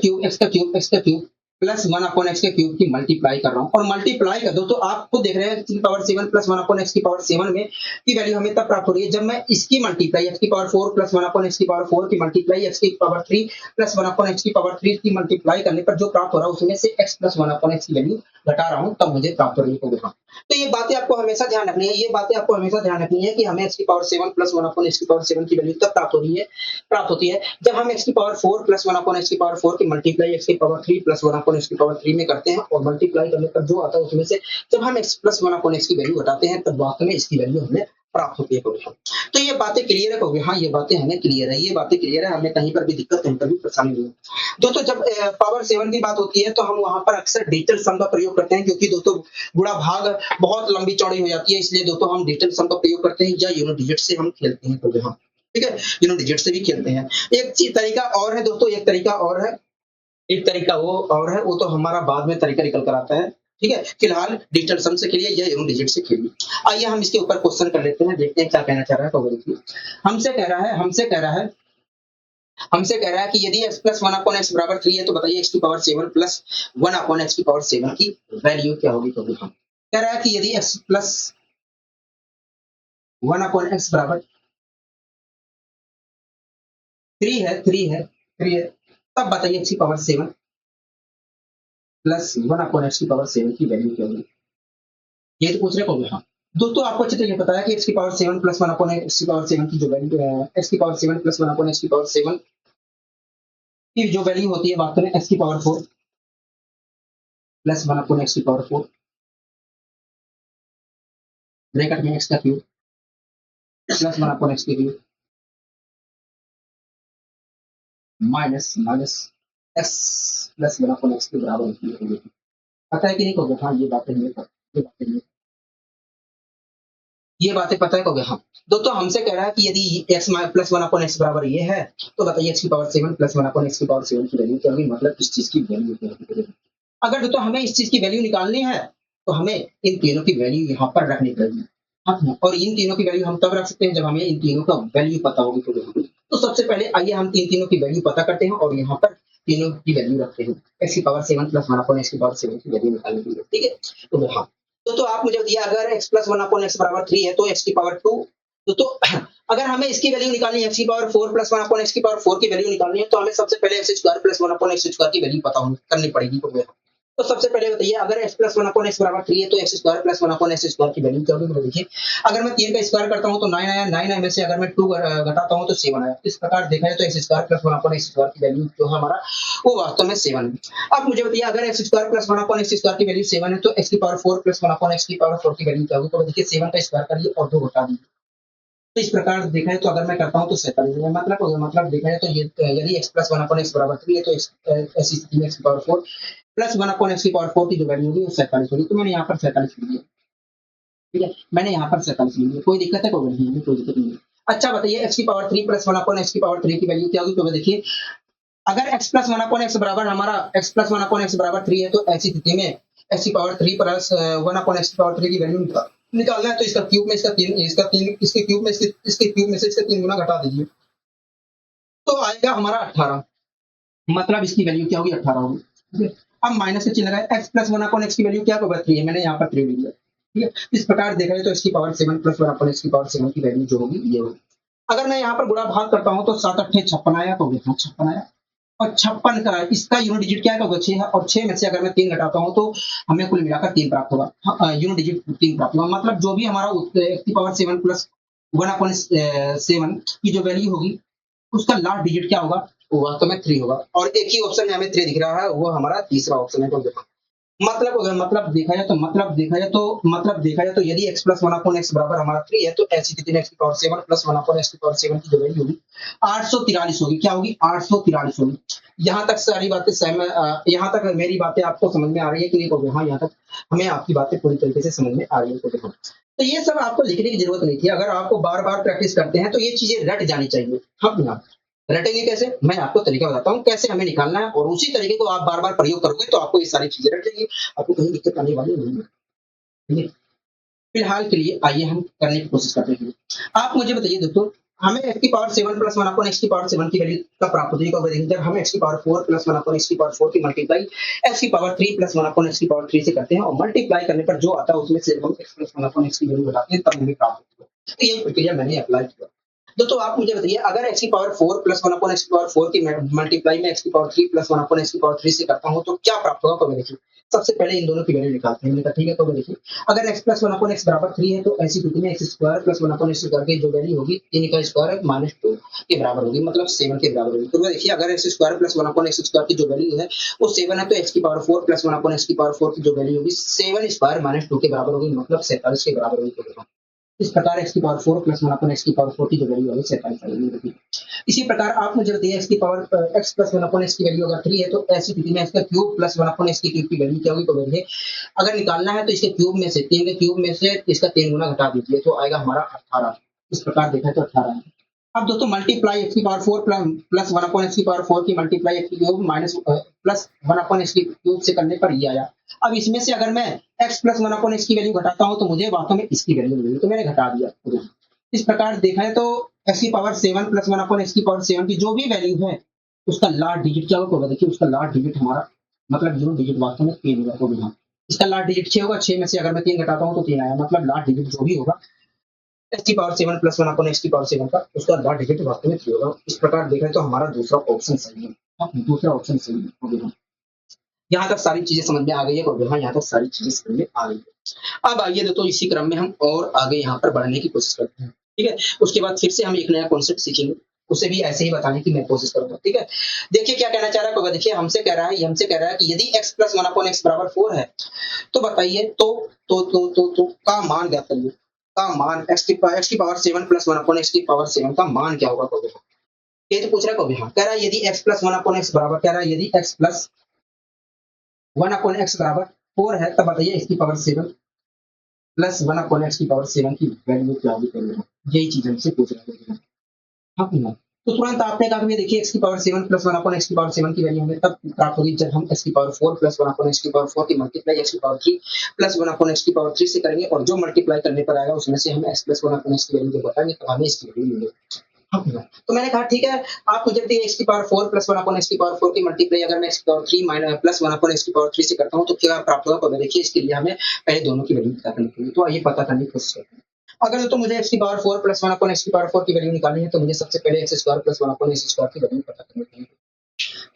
A: क्यूब प्लस 1 अपॉन एक्स के क्यूब की मल्टीप्लाई कर रहा हूँ और मल्टीप्लाई कर दो तो आप खुद देख रहे हैं एक्स की पावर 7 प्लस 1 अपॉन एक्स की पावर 7 में की वैल्यू हमें तब प्राप्त हो रही है जब मैं इसकी मल्टीप्लाई एक्स की पावर 4 प्लस 1 अपॉन एक्स की पावर 4 की मल्टीप्लाई एक्स की पावर 3 प्लस 1 अपॉन एक्स की पावर 3 की मल्टीप्लाई करने पर जो प्राप्त हो रहा है उसमें से एक्स प्लस 1 अपॉन एक्स की वैल्यू घटा रहा हूँ तब मुझे प्राप्त हो रही है। तो ये बातें आपको हमेशा ध्यान रखनी है, ये बातें आपको हमेशा ध्यान रखनी है कि हमें एक्स की पावर 7 प्लस 1 अपॉन एक्स की पावर 7 की वैल्यू तब प्राप्त होती है जब हम एक्स की पावर 4 प्लस 1 अपॉन एक्स की पावर 4 की मल्टीप्लाई एक्स की पावर 3 प्लस 1 अपॉन एक्स की पावर 3 में करते हैं और मल्टीप्लाई करने पर जो आता है उसमें से जब हम एक्स प्लस 1 अपॉन एक्स की वैल्यू घटाते हैं तब वास्तव में इसकी वैल्यू हमें प्राप्त होती है। तो ये बातें क्लियर है कहोगे, हाँ ये बातें हमें क्लियर है, ये बातें क्लियर है, हमें कहीं पर भी दिक्कत, कहीं पर भी परेशानी नहीं है। दोस्तों जब पावर 7 की बात होती है तो हम वहां पर अक्सर डिजिटल सम का प्रयोग करते हैं क्योंकि दोस्तों गुणा भाग बहुत लंबी चौड़ी हो जाती है, इसलिए दोस्तों हम डिजिटल सम का प्रयोग करते हैं या यूनिट डिजिट से हम खेलते हैं, तो हाँ ठीक है, यूनिट डिजिट से भी खेलते हैं। एक चीज तरीका और है दोस्तों, एक तरीका और है, एक तरीका वो और है, वो तो हमारा बाद में तरीका निकल कर आता है, ठीक है, फिलहाल डिजिटल सम से खेलिए या यूनिट डिजिट से खेलिए। आइए हम इसके ऊपर क्वेश्चन कर लेते हैं, देखते हैं क्या कहना चाह रहा है। तो देखिए हमसे कह रहा है कि यदि x प्लस 1 अपॉन एक्स बराबर 3 है तो बताइए x की पावर 7 प्लस 1 अपॉन एक्स की पावर 7 की वैल्यू क्या होगी। तो हम कह रहा है कि यदि x प्लस 1 अपॉन एक्स बराबर 3 है तब बताइए x की पावर 7 प्लस 1 अपॉन एक्स की पावर 7 की वैल्यू क्या होगी। ये तो पूछ रहे होंगे, हाँ दोस्तों आपको अच्छे तरीके पता है कि x की पावर 7 प्लस 1 अपॉन एक्स की पावर 7 की जो वैल्यू x की पावर 7 प्लस 1 अपॉन एक्स की पावर 7 की जो वैल्यू होती है वास्तव में x की पावर 4 प्लस 1 अपॉन एक्स की पावर 4 ब्रैकेट में x का क्यूब प्लस 1 अपॉन एक्स की cube minus x plus 1 upon x के बराबर होती है। पता है कि नहीं कहोगे, हाँ ये बातें हमें ये बातें पता है कहोगे, हाँ दोस्तों हमसे कह रहा है कि यदि x प्लस 1 अपॉन एक्स बराबर ये है तो बताइए x की पावर 7 प्लस 1 अपॉन एक्स की पावर 7 की वैल्यू क्या होगी, मतलब इस चीज की वैल्यू क्या होगी। अगर दोस्तों हमें इस चीज की वैल्यू निकालनी है तो हमें इन तीनों की वैल्यू यहाँ पर रखनी पड़ेगी, हाँ और इन तीनों की वैल्यू हम तब रख सकते हैं जब हमें इन तीनों का वैल्यू पता होगी। तो सबसे पहले आइए हम तीनों की वैल्यू पता करते हैं और यहाँ पर तीनों की वैल्यू रखते हैं एक्स की पावर 7 प्लस 1 अपॉन एक्स की पावर 7 की वैल्यू निकालने के लिए, ठीक है। तो हाँ तो आप मुझे बताइए अगर x प्लस 1 अपॉन एक्स बराबर 3 है तो x की पावर 2 तो अगर हमें इसकी वैल्यू निकालनी है x की पावर 4 प्लस 1 अपॉन एक्स की पावर 4 की वैल्यू निकालनी है तो हमें सबसे पहले x square plus 1 upon x square की वैल्यू पता करनी पड़ेगी। तो तो सबसे पहले बताइए अगर x plus one upon x बराबर 3 है तो x square plus one upon x square की वैल्यू क्या होगी? तो देखिए अगर मैं 3 का स्क्वायर करता हूँ तो 9 आया, 9 आने में से अगर मैं 2 घटाता हूँ तो 7 आया। इस प्रकार देखा जाए तो x square plus one upon x square की वैल्यू जो हमारा वो वास्तव में 7 है। अब मुझे बताइए अगर x square plus one upon x square की वैल्यू 7 है तो एक्स की power 4 plus one upon x की पावर 4 की वैल्यू क्या होगी? तो देखिए 7 का स्क्वायर करिए और 2 घटा दीजिए। तो इस प्रकार देखा है तो अगर मैं करता हूँ तो 47 में मतलब देखा है तो ये यदि x plus one upon x बराबर 3 है तो ऐसी स्थिति में एक्स की power 4 plus one upon x की पावर 4 की जो वैल्यू होगी वो 47 होगी। तो मैंने यहाँ पर 47 लिख दिया। ठीक है, मैंने यहाँ पर 47 लिख दिया। कोई दिक्कत है? कोई नहीं है, कोई दिक्कत नहीं है। अच्छा बताइए एक्स की power 3 plus one upon x की पावर 3 की वैल्यू क्या होगी? तो देखिए अगर x plus one upon x बराबर हमारा x plus one upon x बराबर 3 है तो ऐसी स्थिति में x की power 3 plus one upon x की पावर 3 की वैल्यू निकालना है तो इसका क्यूब में इसके क्यूब में इसके क्यूब में से इसका 3 गुना घटा दीजिए तो आएगा हमारा 18। मतलब इसकी वैल्यू क्या होगी? 18 होगी। ठीक है, अब माइनस का चिन्ह लगाए x plus one upon x की वैल्यू क्या होगा? 3 है। मैंने यहाँ पर 3 लिख दिया। ठीक है, इस प्रकार देखा जाए तो इसकी power 7 plus one upon x की पावर 7 की वैल्यू जो होगी ये होगी। अगर मैं यहाँ पर गुणा भाग करता हूँ तो 7 8 56 आया तो देखना 56 आया और 56 का इसका यूनिट डिजिट क्या होगा? 6 है और 6 में से अगर मैं 3 घटाता हूँ तो हमें कुल मिलाकर 3 प्राप्त होगा। यूनिट डिजिट 3 प्राप्त होगा। मतलब जो भी हमारा एक्स की पावर 7 प्लस वन अपॉन 7 की जो वैल्यू होगी उसका लास्ट डिजिट क्या होगा? वो वास्तव में 3 होगा और एक ही ऑप्शन में हमें 3 दिख रहा है, वो हमारा तीसरा ऑप्शन है। तो देखो मतलब देखा जाए तो यदि x plus one upon x बराबर हमारा 3 है तो ऐसी स्थिति में x की power 7 plus one upon x की पावर 7 की जो वैल्यू होगी 843 होगी। क्या होगी? 843 होगी। यहाँ तक सारी बातें यहाँ तक मेरी बातें आपको समझ में आ रही है कि नहीं? हाँ, यहाँ तक हमें आपकी बातें पूरी तरीके से समझ में आ रही है। तो देखो तो ये सब आपको लिखने की जरूरत नहीं थी। अगर आपको बार बार प्रैक्टिस करते हैं तो ये चीजें रट जानी चाहिए। हम ना रटेंगे कैसे? मैं आपको तरीका बताता हूँ कैसे हमें निकालना है और उसी तरीके को आप बार बार प्रयोग करोगे तो आपको ये सारी चीजें रट जाएंगी। आपको कहीं दिक्कत आने वाली नहीं है। ठीक है? फिलहाल के लिए आइए हम करने की कोशिश करते हैं। आप मुझे बताइए दोस्तों हमें x की power 7 plus one upon x की पावर 7 की वैल्यू कब प्राप्त होती है? जब हम x की power 4 plus one upon x की पावर 4 की मल्टीप्लाई x की power 3 plus one upon x की पावर 3 से करते हैं और मल्टीप्लाई करने पर जो आता है उसमें से हम x plus one upon x की वैल्यू घटाते हैं तब हमें प्राप्त होती है। तो ये प्रक्रिया मैंने अप्लाई किया। दोस्तों आप मुझे बताइए अगर x की power 4 plus one upon x की पावर 4 की मल्टीप्लाई में x की power 3 plus one upon x की पावर 3 से करता हूँ तो क्या प्राप्त होगा? तो देखिए सबसे पहले इन दोनों की वैल्यू निकालते हैं। मैंने कहा ठीक है, तो देखिए अगर x plus one upon x बराबर 3 है तो ऐसी स्थिति में x square plus one upon x square की जो वैल्यू होगी 3 का स्क्वायर माइनस 2 के बराबर होगी, मतलब 7 के बराबर होगी। तो देखिए अगर x square plus one upon x square की जो वैल्यू है वो 7 है तो एक्स की power 4 plus one upon x की पावर 4 की जो वैल्यू होगी 7 स्क्वायर माइनस 2 के बराबर होगी, मतलब 47 के बराबर होगी। इस प्रकार x की power 4 plus one upon x की पावर 4 की जो वैल्यू है 47 आएगी। इसी प्रकार आप मुझे बताइए एक्स की power x plus one upon x की वैल्यू अगर 3 है तो ऐसी स्थिति में इसका cube plus one upon x की क्यूब की वैल्यू क्या होगी? तो देखिए अगर निकालना है तो इसके क्यूब में से 3 के क्यूब में से इसका 3 गुना घटा दीजिए तो आएगा हमारा 18। इस प्रकार देखा तो 18 है। अब दोस्तों मल्टीप्लाई एक्स की power 4 plus one upon x की पावर 4 की मल्टीप्लाई एक्स की cube minus plus one upon x की क्यूब से करने पर ये आया। अब इसमें से अगर मैं x plus one upon x की वैल्यू घटाता हूं तो मुझे वास्तव में इसकी वैल्यू मिलेगी, तो मैंने घटा दिया। इस प्रकार देखा है तो x की power 7 plus one upon x की पावर 7 की जो भी वैल्यू है उसका लास्ट डिजिट क्या होगा? देखिए उसका लास्ट डिजिट हमारा मतलब जो डिजिट वास्तव में 3 होगा। इसका लास्ट डिजिट 6 होगा। 6 में से अगर मैं 3 घटाता हूं तो 3 आया, मतलब लास्ट डिजिट जो भी होगा एक्स की power 7 plus one upon x की पावर 7 का उसका लास्ट डिजिट वास्तव में 3 होगा। इस प्रकार देखें तो हमारा दूसरा ऑप्शन सही है। अब दूसरा ऑप्शन सही है। यहाँ तक सारी चीजें समझ में आ गई है और यहाँ तक सारी चीजें समझ में आ गई है। अब आइए तो इसी क्रम में हम और आगे यहाँ पर बढ़ने की कोशिश करते हैं। ठीक है, उसके बाद फिर से हम एक नया कॉन्सेप्ट सीखेंगे, उसे भी ऐसे ही बताने की मैं कोशिश करूंगा। ठीक है, देखिए क्या कहना चाह रहा है। देखिए हमसे कह रहा है कि यदि x plus one upon x बराबर 4 है तो बताइए तो का मान ज्ञात करिए। का मान x की power 7 plus one upon x की पावर 7 का मान क्या होगा? तो देखो ये तो पूछ रहा है। हाँ, कह रहा है यदि x plus one upon x बराबर कह रहा है यदि x plus one upon x बराबर 4 है तब बताइए इसकी power 7 plus one upon x की पावर 7 की वैल्यू क्या होगी? यही चीज हमसे पूछ रहा है। हाँ ना, तो तुरंत आपने कहा देखिए x की power 7 plus one upon x की पावर 7 की वैल्यू हमें तब प्राप्त होगी जब हम x की power 4 plus one upon x की पावर 4 की मल्टीप्लाई x की power 3 plus one upon x की पावर 3 से करेंगे और जो मल्टीप्लाई करने पर आएगा उसमें से हम x plus one upon x की वैल्यू जब बताएंगे तब हमें इसकी वैल्यू मिलेगी। तो मैंने कहा ठीक है, आप मुझे बताइए x की power 4 plus one upon x की पावर 4 की मल्टीप्लाई अगर मैं x की power 3 minus plus one upon x की पावर 3 से करता हूँ तो क्या प्राप्त होगा? तो देखिए इसके लिए हमें पहले दोनों की वैल्यू पता करनी होगी। तो आइए पता करने की कोशिश करते हैं। अगर तो मुझे x की power 4 plus one upon x की पावर 4 की वैल्यू निकालनी है तो मुझे सबसे पहले x square plus one upon x square की वैल्यू पता करनी होगी।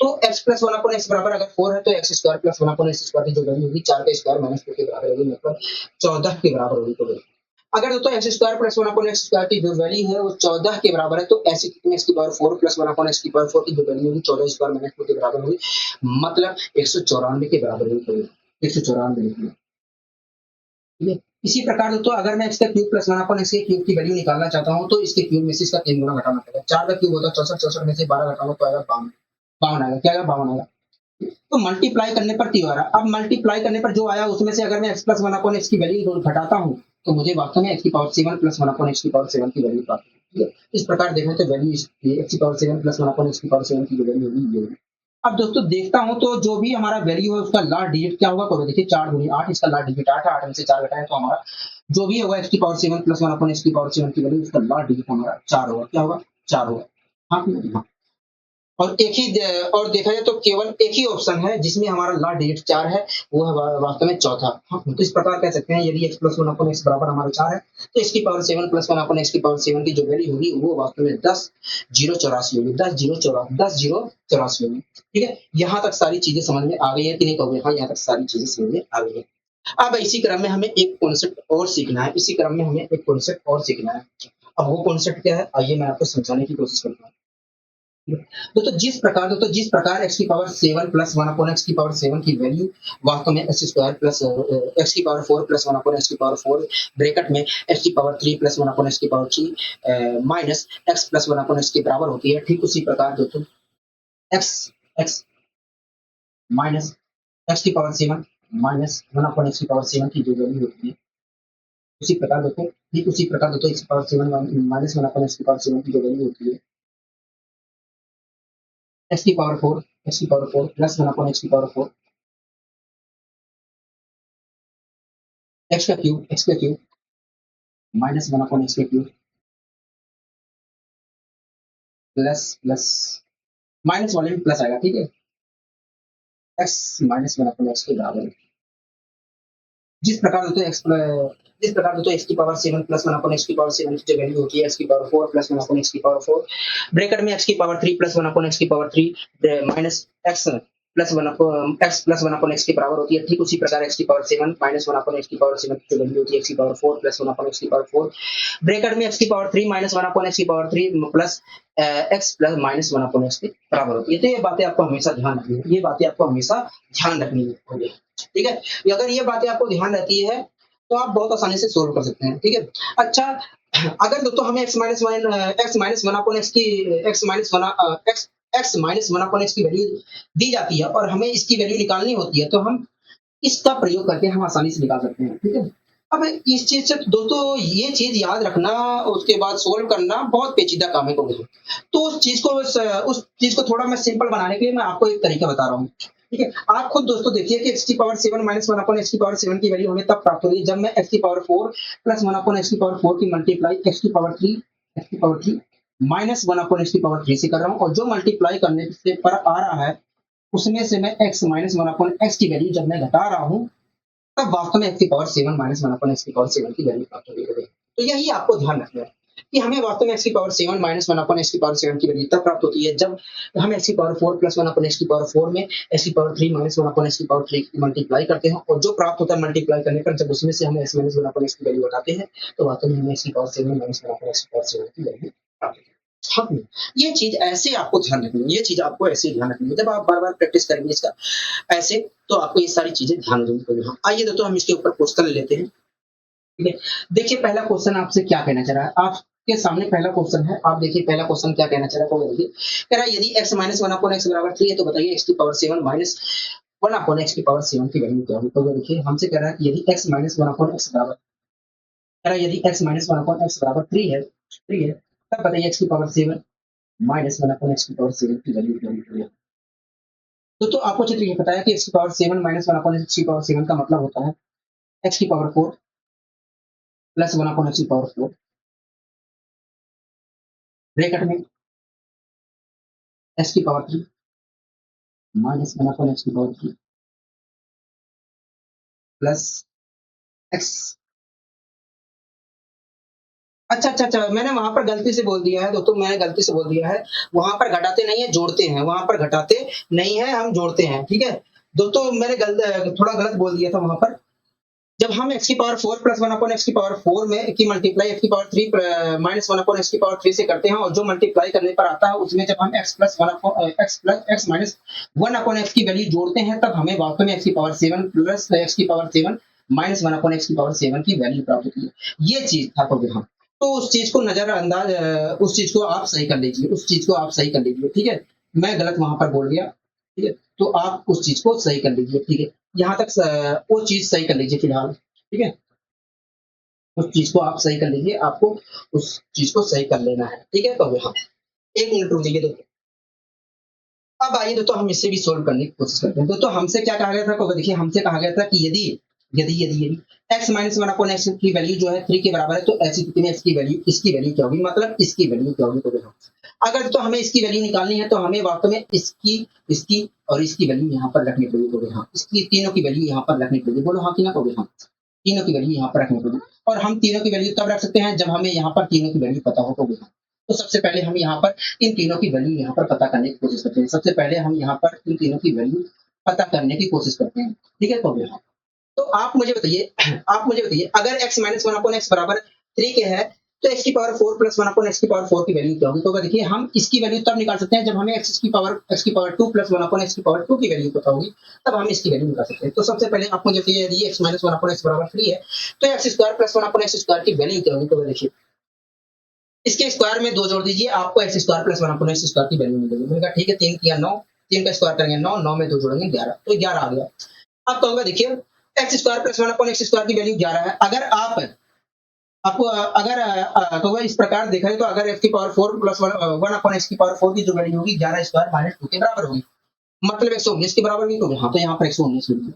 A: तो x plus one upon x बराबर अगर 4 है तो x square plus one upon x square की जो वैल्यू होगी 4 का स्क्वायर माइनस 2 के बराबर होगी, मतलब 14 के बराबर होगी। तो अगर दोस्तों x square plus one upon x square की जो वैल्यू है वो 14 के बराबर है, तो ऐसे कितने एक्स की power 4 plus one upon x की पावर 4 की जो वैल्यू होगी 14 स्क्वायर माइनस 2 के बराबर होगी, मतलब 194 के बराबर होगी। 194। ठीक है। इसी प्रकार दोस्तों अगर मैं इसका cube plus one upon x के क्यूब की वैल्यू निकालना चाहता हूँ तो इसके क्यूब में से इसका 3 गुना घटाना पड़ेगा। 4 का क्यूब होता है 64, 64 में से 12 घटाओ तो आएगा 52। 52 आएगा, क्या आएगा? 52 आएगा। तो मल्टीप्लाई करने पर 3 आ रहा। अब मल्टीप्लाई करने पर जो आया उसमें से अगर मैं x plus one upon x की वैल्यू घटाता हूँ तो मुझे वास्तव में एक्स की power 7 plus one upon x की पावर 7 की वैल्यू प्राप्त होगी। ठीक है। इस प्रकार देखें तो वैल्यू एक्स की power 7 plus one upon x की पावर 7 की जो वैल्यू होगी ये होगी। अब दोस्तों देखता हूं तो जो भी हमारा वैल्यू है उसका लास्ट डिजिट क्या होगा, तो देखिए 4 दूनी 8, इसका लास्ट डिजिट 8 है, 8 में से 4 घटाएं तो हमारा जो भी होगा एक्स की power 7 plus one upon x की पावर 7 की वैल्यू उसका लास्ट डिजिट हमारा 4 होगा। क्या होगा? 4 होगा। हाँ हाँ। और एक ही और देखा जाए तो केवल एक ही ऑप्शन है जिसमें हमारा लास्ट डिजिट 4 है, वो है वास्तव में चौथा। हाँ, तो इस प्रकार कह सकते हैं यदि x plus one upon x बराबर हमारा 4 है तो इसकी power 7 plus one upon x की पावर 7 की जो वैल्यू होगी वो वास्तव में 10,084 होगी। 10,084 होगी। ठीक है। यहाँ तक सारी चीजें समझ में आ गई है कि नहीं कहोगे? हाँ, यहाँ तक सारी चीजें समझ में आ गई है। अब इसी क्रम में हमें एक कॉन्सेप्ट और सीखना है। इसी क्रम में हमें एक कॉन्सेप्ट और सीखना है। अब वो कॉन्सेप्ट क्या है, आइए मैं आपको समझाने की कोशिश करता हूँ। तो जिस प्रकार x की power 7 plus one upon x की पावर 7 की वैल्यू वास्तव में एक्स स्क्वायर प्लस एक्स की power 4 plus one upon x की पावर 4 ब्रैकेट में एक्स की power 3 plus one upon x की power 3 minus x plus one upon x के बराबर होती है, ठीक उसी प्रकार दोस्तों एक्स एक्स माइनस एक्स की power 7 minus one upon x की पावर 7 की जो वैल्यू होती है उसी प्रकार दोस्तों, ठीक उसी प्रकार दोस्तों एक्स की power 7 minus one upon x की पावर 7 की जो वैल्यू होती है एक्स की पावर 4, एक्स की power 4 plus one upon x की पावर 4 एक्स का cube minus one upon x का क्यूब प्लस प्लस माइनस वाले में प्लस आएगा। ठीक है। X minus one upon x के बराबर है। जिस प्रकार दोस्तों एक्स की power 7 plus one upon x की पावर 7 की जो वैल्यू होती है एक्स की power 4 plus one upon x की पावर 4 ब्रैकेट में एक्स की power 3 plus one upon x की power 3 minus x plus one upon x के बराबर होती है, ठीक उसी प्रकार एक्स की power 7 minus one upon x की पावर 7 की जो वैल्यू होती है एक्स की power 4 plus one upon x की पावर 4 ब्रैकेट में एक्स की power 3 minus one upon x की power 3 plus x plus minus one upon x के बराबर होती है। तो ये बातें आपको हमेशा ध्यान रखनी है, ये बातें आपको हमेशा ध्यान रखनी है। ठीक है। अगर ये बातें आपको ध्यान रहती है तो आप बहुत आसानी से सोल्व कर सकते हैं। ठीक है। अच्छा, अगर दोस्तों हमें x minus one upon x की x minus one upon x की वैल्यू दी जाती है और हमें इसकी वैल्यू निकालनी होती है तो हम इसका प्रयोग करके हम आसानी से निकाल सकते हैं। ठीक है। अब इस चीज से दोस्तों ये चीज याद रखना उसके बाद सोल्व करना बहुत पेचीदा काम है दोस्तों। तो उस चीज को थोड़ा मैं सिंपल बनाने के लिए मैं आपको एक तरीका बता रहा हूँ। ठीक है। आप खुद दोस्तों देखिए कि एक्स की power 7 minus one upon x की पावर 7 की वैल्यू हमें तब प्राप्त होगी जब मैं एक्स की power 4 plus one upon x की पावर 4 की मल्टीप्लाई एक्स की power 3 minus one upon x की पावर 3 से कर रहा हूँ और जो मल्टीप्लाई करने से पर आ रहा है उसमें से मैं x minus one upon x की वैल्यू जब मैं घटा रहा हूँ तब वास्तव में एक्स की power 7 minus one upon x की पावर 7 की वैल्यू प्राप्त होगी। तो यही आपको ध्यान रखना है कि हमें वास्तव में एक्स की power 7 minus one upon x की पावर 7 की वैल्यू तब प्राप्त होती है जब हम एक्स की power 4 plus one upon x की पावर 4 में एक्स की power 3 minus one upon x की पावर 3 मल्टीप्लाई करते हैं और जो प्राप्त होता है मल्टीप्लाई करने पर जब उसमें से हम x minus one upon x की वैल्यू हटाते हैं तो वास्तव में हमें एक्स की power 7 minus one upon x की पावर 7 की वैल्यू प्राप्त होती है। हाँ, ये चीज ऐसे आपको ध्यान रखनी है, ये चीज आपको ऐसे ध्यान रखनी है। जब आप बार बार प्रैक्टिस करेंगे इसका ऐसे तो आपको ये सारी चीजें ध्यान देनी पड़ेगी। हाँ, आइए दोस्तों हम इसके ऊपर क्वेश्चन ले लेते हैं। ठीक है। देखिए पहला क्वेश्चन आपसे क्या कहना चाह रहा है, आपके सामने पहला क्वेश्चन है। आप देखिए पहला क्वेश्चन क्या कहना चाह रहा है, तो देखिए कह रहा है यदि x minus one upon x बराबर 3 है तो बताइए x की power 7 minus one upon x की पावर 7 की वैल्यू क्या होगी। तो देखिए हमसे कह रहा है कि यदि x minus one upon x बराबर कह रहा है यदि x minus one upon x बराबर 3 है तब बताइए x की power 7 minus one upon x की पावर 7 की वैल्यू क्या होगी। तो आपको चित्र ये पता है कि x की power 7 minus one upon x की पावर 7 का मतलब होता है x की power 4 plus one upon x की पावर 4 ब्रैकेट में एक्स की power 3 minus one upon x की पावर 3 प्लस एक्स। अच्छा, मैंने वहाँ पर गलती से बोल दिया है दोस्तों, मैंने गलती से बोल दिया है। वहाँ पर घटाते नहीं है, जोड़ते हैं, वहाँ पर घटाते नहीं है, हम जोड़ते हैं, ठीक है? दोस्तों मैंने थोड़ा गलत बोल दिया था वहाँ पर। जब हम x की पावर 4 प्लस 1 अपॉन x की पावर 4 में की मल्टीप्लाई x की पावर 3 माइनस 1 अपॉन x की पावर 3 से करते हैं, और जो मल्टीप्लाई करने पर आता है उसमें जब हम x plus 1 x minus 1 upon x की वैल्यू जोड़ते हैं, तब हमें वास्तव में x की पावर 7 प्लस x की पावर 7 माइनस 1 अपॉन x की पावर 7 की वैल्यू प्राप्त होती है। ये चीज था तो हम तो उस चीज को नजरअंदाज, उस चीज को आप सही कर लीजिए, उस चीज को आप सही कर लीजिए, ठीक है? मैं गलत वहां पर बोल गया, ठीक है? तो आप उस चीज को सही कर लीजिए, ठीक है? यहाँ तक वो चीज सही कर लीजिए फिलहाल, ठीक है? उस चीज को आप सही कर लीजिए, आपको उस चीज को सही कर लेना है, ठीक है? तो हाँ, 1 मिनट रुक जाइए दोस्तों। अब आइए दोस्तों, हम इससे भी सोल्व करने की कोशिश करते हैं। दोस्तों हमसे क्या कहा गया था, तो देखिए हमसे कहा गया था कि यदि यदि यदि यदि x माइनस 1 अपॉन एक्स की वैल्यू जो है 3 के बराबर है, तो ऐसी स्थिति में x की वैल्यू, इसकी वैल्यू क्या होगी, मतलब इसकी वैल्यू क्या होगी? तो देखो, अगर तो हमें इसकी वैल्यू निकालनी है, तो हमें वास्तव में इसकी इसकी और इसकी वैल्यू यहाँ पर रखनी पड़ेगी। तो हाँ, इसकी तीनों की वैल्यू यहाँ पर रखनी पड़ेगी। बोलो हाँ कि ना? कहोगे हाँ, तीनों की वैल्यू यहाँ पर रखनी पड़ेगी। और हम तीनों की वैल्यू तब रख सकते हैं जब हमें यहाँ पर तीनों की वैल्यू पता हो। तो सबसे पहले हम यहाँ पर इन तीनों की वैल्यू यहाँ पर पता करने की कोशिश करते हैं। सबसे पहले हम यहाँ पर इन तीनों की वैल्यू पता करने की कोशिश करते हैं, ठीक है? तो आप मुझे बताइए, आप मुझे बताइए, अगर x माइनस 1 अपॉन एक्स बराबर 3 के है, तो x की पावर 4 प्लस 1 अपॉन एक्स की पावर 4 की वैल्यू क्या होगी? तो देखिए हम इसकी वैल्यू तब निकाल सकते हैं जब हमें x की पावर 2 प्लस 1 अपॉन एक्स की पावर 2 की वैल्यू पता होगी, तब हम इसकी वैल्यू निकाल सकते हैं। तो सबसे पहले आप मुझे बताइए, यदि x माइनस 1 अपॉन एक्स बराबर 3 है, तो x square plus 1 upon x square की वैल्यू क्या होगी? तो देखिए इसके स्क्वायर में 2 जोड़ दीजिए, आपको x square plus 1 upon x square की वैल्यू मिलेगी। मैंने कहा ठीक है, 3 किया 9, 3 का स्क्वायर करेंगे 9, 9 में 2 जोड़ेंगे 11, तो 11 आ गया। अब कहूंगा देखिए, x square plus 1 upon x square की वैल्यू 11 है। अगर आपको अगर तो इस प्रकार देखा है, तो अगर एक्स की पावर 4 प्लस 1 अपॉन एक्स की पावर 4 की जो वैल्यू होगी 11 स्क्वायर माइनस 2 के बराबर होगी, मतलब 119 के बराबर भी होगी। हाँ, तो यहाँ पर 119 होगी,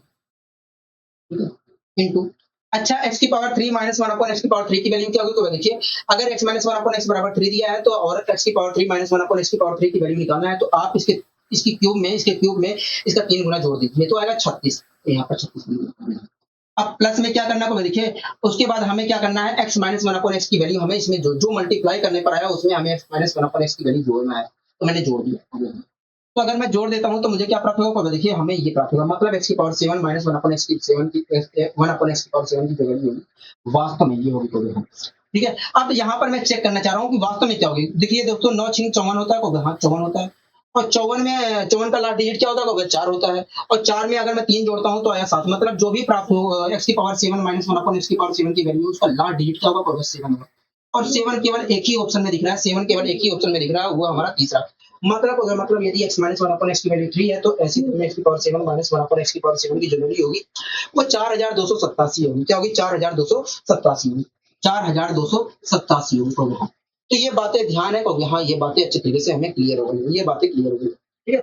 A: ठीक है? इंटू, अच्छा x की पावर 3 माइनस 1 अपॉन x की पावर 3 की वैल्यू क्या होगी? तो देखिए अगर x माइनस 1 अपॉन x बराबर 3 दिया है, तो और x की पावर 3 माइनस 1 अपॉन x की पावर 3 की वैल्यू निकालना है, तो आप इसके क्यूब में इसका 3 गुना जोड़ दीजिए, तो आएगा 36। यहाँ पर 36। अब प्लस में क्या करना है, देखिए उसके बाद हमें क्या करना है, x माइनस 1 अपॉन एक्स की वैल्यू हमें इसमें जो मल्टीप्लाई करने पर आया उसमें हमें x माइनस 1 अपॉन एक्स की वैल्यू जोड़ना है, तो मैंने जोड़ दिया। तो अगर मैं जोड़ देता हूं तो मुझे क्या प्राप्त होगा? तो देखिए हमें ये प्राप्त होगा, मतलब x की पावर 7 माइनस 1 अपॉन एक्स की 7 की 1 अपॉन एक्स की पावर 7 की जो वैल्यू होगी वास्तव में ये होगी। तो देखो ठीक है, अब यहाँ पर मैं चेक करना चाह रहा हूँ कि वास्तव में क्या होगी। देखिए दोस्तों 9 छिंग 54 होता है, को हाँ 54 होता है, और 54 में 54 का लास्ट डिजिट क्या होता है? 4 होता है, और 4 में अगर मैं 3 जोड़ता हूँ तो आया 7, मतलब जो भी प्राप्त हो x की पावर 7 माइनस 1 अपॉन एक्स की पावर 7 की वैल्यू, उसका लास्ट डिजिट क्या होगा? 7 होगा। और 7 केवल एक ही ऑप्शन में दिख रहा है, 7 केवल एक ही ऑप्शन में दिख रहा है, वो हमारा तीसरा। मतलब यदि x माइनस 1 अपॉन एक्स की वैल्यू 3 है, तो ऐसी में x की पावर 7 माइनस 1 अपॉन एक्स की पावर 7 की जो वैल्यू होगी वो 4287 होगी। क्या होगी? 4287 होगी, 4287 होगी। तो ये बातें ध्यान है, हाँ ये बातें अच्छी तरीके से हमें क्लियर हो गई, ये बातें क्लियर हो गई, ठीक है?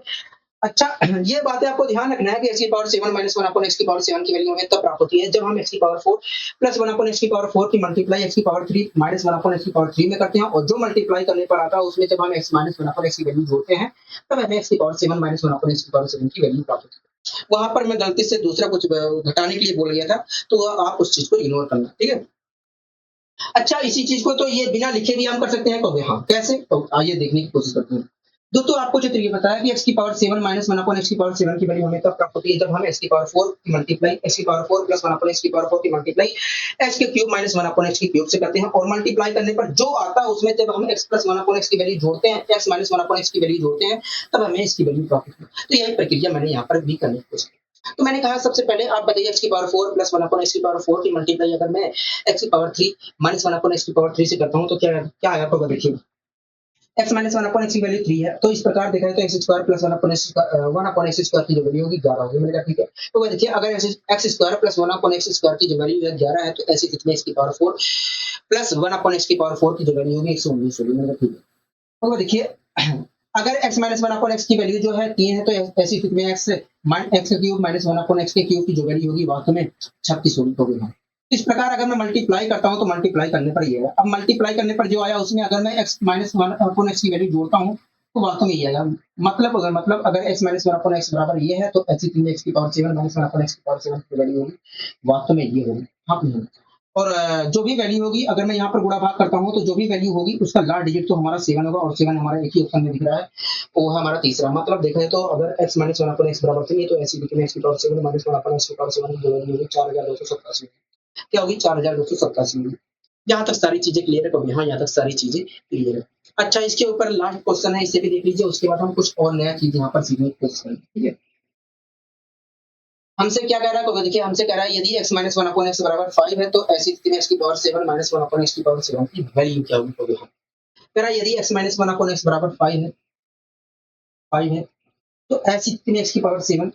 A: अच्छा, ये बातें आपको ध्यान रखना है कि x की पावर 7 माइनस 1 अपॉन एक्स की पावर 7 की वैल्यू हमें तब प्राप्त होती है जब हम x की पावर 4 प्लस 1 अपॉन एक्स की पावर 4 की मल्टीप्लाई x की पावर 3 माइनस 1 अपॉन एक्स की पावर 3 में करते हैं, और जो मल्टीप्लाई करने पर आता है उसमें जब हम x माइनस 1 अपॉन एक्स की वैल्यू जोड़ते हैं, तब हमें x की पावर 7 माइनस 1 अपॉन एक्स की पावर 7 की वैल्यू प्राप्त होती है। वहां पर मैं गलती से दूसरा कुछ घटाने के लिए बोल गया था, तो आप उस चीज को इग्नोर करना, ठीक है? अच्छा, इसी चीज को तो ये बिना लिखे भी हम कर सकते हैं। कहोगे हाँ कैसे? तो आइए देखने की कोशिश करते हैं। दोस्तों आपको जो तरीका पता है कि x की पावर 7 माइनस 1 अपॉन एक्स की पावर 7 की वैल्यू हमें तब प्राप्त होती है जब हम x की पावर 4 की मल्टीप्लाई x की पावर 4 प्लस 1 अपॉन एक्स की पावर 4 की मल्टीप्लाई x के क्यूब माइनस 1 अपॉन एक्स की क्यूब से करते हैं, और मल्टीप्लाई करने पर जो आता है उसमें जब हम x प्लस 1 अपॉन एक्स की वैल्यू जोड़ते हैं, x माइनस 1 अपॉन एक्स की वैल्यू जोड़ते हैं, तब हमें इसकी वैल्यू प्राप्त होती है। तो यही प्रक्रिया मैंने यहाँ पर भी करने की कोशिश की। तो मैंने कहा सबसे पहले आप बताइए x की पावर 4 प्लस 1 अपॉन एक्स की पावर 4 की मल्टीप्लाई अगर मैं x की पावर 3 माइनस 1 अपॉन एक्स की पावर 3 से करता हूँ, तो क्या क्या आया? तो देखिए x माइनस 1 अपॉन एक्स की वैल्यू 3 है, तो इस प्रकार देखा जाए तो x square plus 1 upon x square की जो वैल्यू होगी 11 होगी। मैंने कहा ठीक है, तो वो देखिए अगर x square plus 1 upon x square की जो वैल्यू है 11 है, तो ऐसी कितनी x की पावर 4 प्लस 1 अपॉन एक्स की पावर 4 की जो वैल्यू होगी 119 होगी। मैंने कहा ठीक है, तो वो देखिए अगर x माइनस 1 अपॉन एक्स की वैल्यू जो है 3 है, तो ऐसी स्थिति में x cube minus 1 upon x के क्यूब की जो वैल्यू होगी वास्तव में 36 होगी। इस प्रकार अगर मैं मल्टीप्लाई करता हूं तो मल्टीप्लाई करने पर ये है। अब मल्टीप्लाई करने पर जो आया उसमें अगर मैं x माइनस 1 अपॉन एक्स की वैल्यू जोड़ता हूं तो वास्तव में ये आएगा। मतलब अगर x माइनस 1 अपॉन एक्स बराबर ये है, तो ऐसी 3 x की पावर 7 माइनस 1 अपॉन एक्स की पावर 7 की वैल्यू होगी वास्तव में ये होगी। हाँ, और जो भी वैल्यू होगी, अगर मैं यहाँ पर गुणा भाग करता हूँ तो जो भी वैल्यू होगी उसका लास्ट डिजिट तो हमारा 7 होगा, और 7 हमारा एक ही ऑप्शन में दिख रहा है, वो है हमारा तीसरा। मतलब देखा जाए तो अगर x माइनस वन अपन एक्स बराबर 3 है तो ऐसी दिखे में एक्स की पावर 7 माइनस वन अपन एक्स की पावर 7 की वैल्यू होगी 4287। क्या होगी? 4287 होगी। यहाँ तक सारी चीजें क्लियर है? तो हाँ, यहाँ तक सारी चीजें क्लियर है। अच्छा, इसके ऊपर लास्ट क्वेश्चन है, इसे भी देख लीजिए, उसके बाद हम कुछ और नया चीज यहाँ पर सीखने की कोशिश करेंगे। ठीक है, हमसे क्या कह रहा है? तो देखिए, हमसे कह रहा है यदि x minus one upon x बराबर 5 है तो ऐसी स्थिति में x की power 7 minus one upon x की पावर 7 की वैल्यू क्या होगी? तो देखो, कह रहा है यदि x minus one upon x बराबर 5 है तो ऐसी स्थिति में x की power 7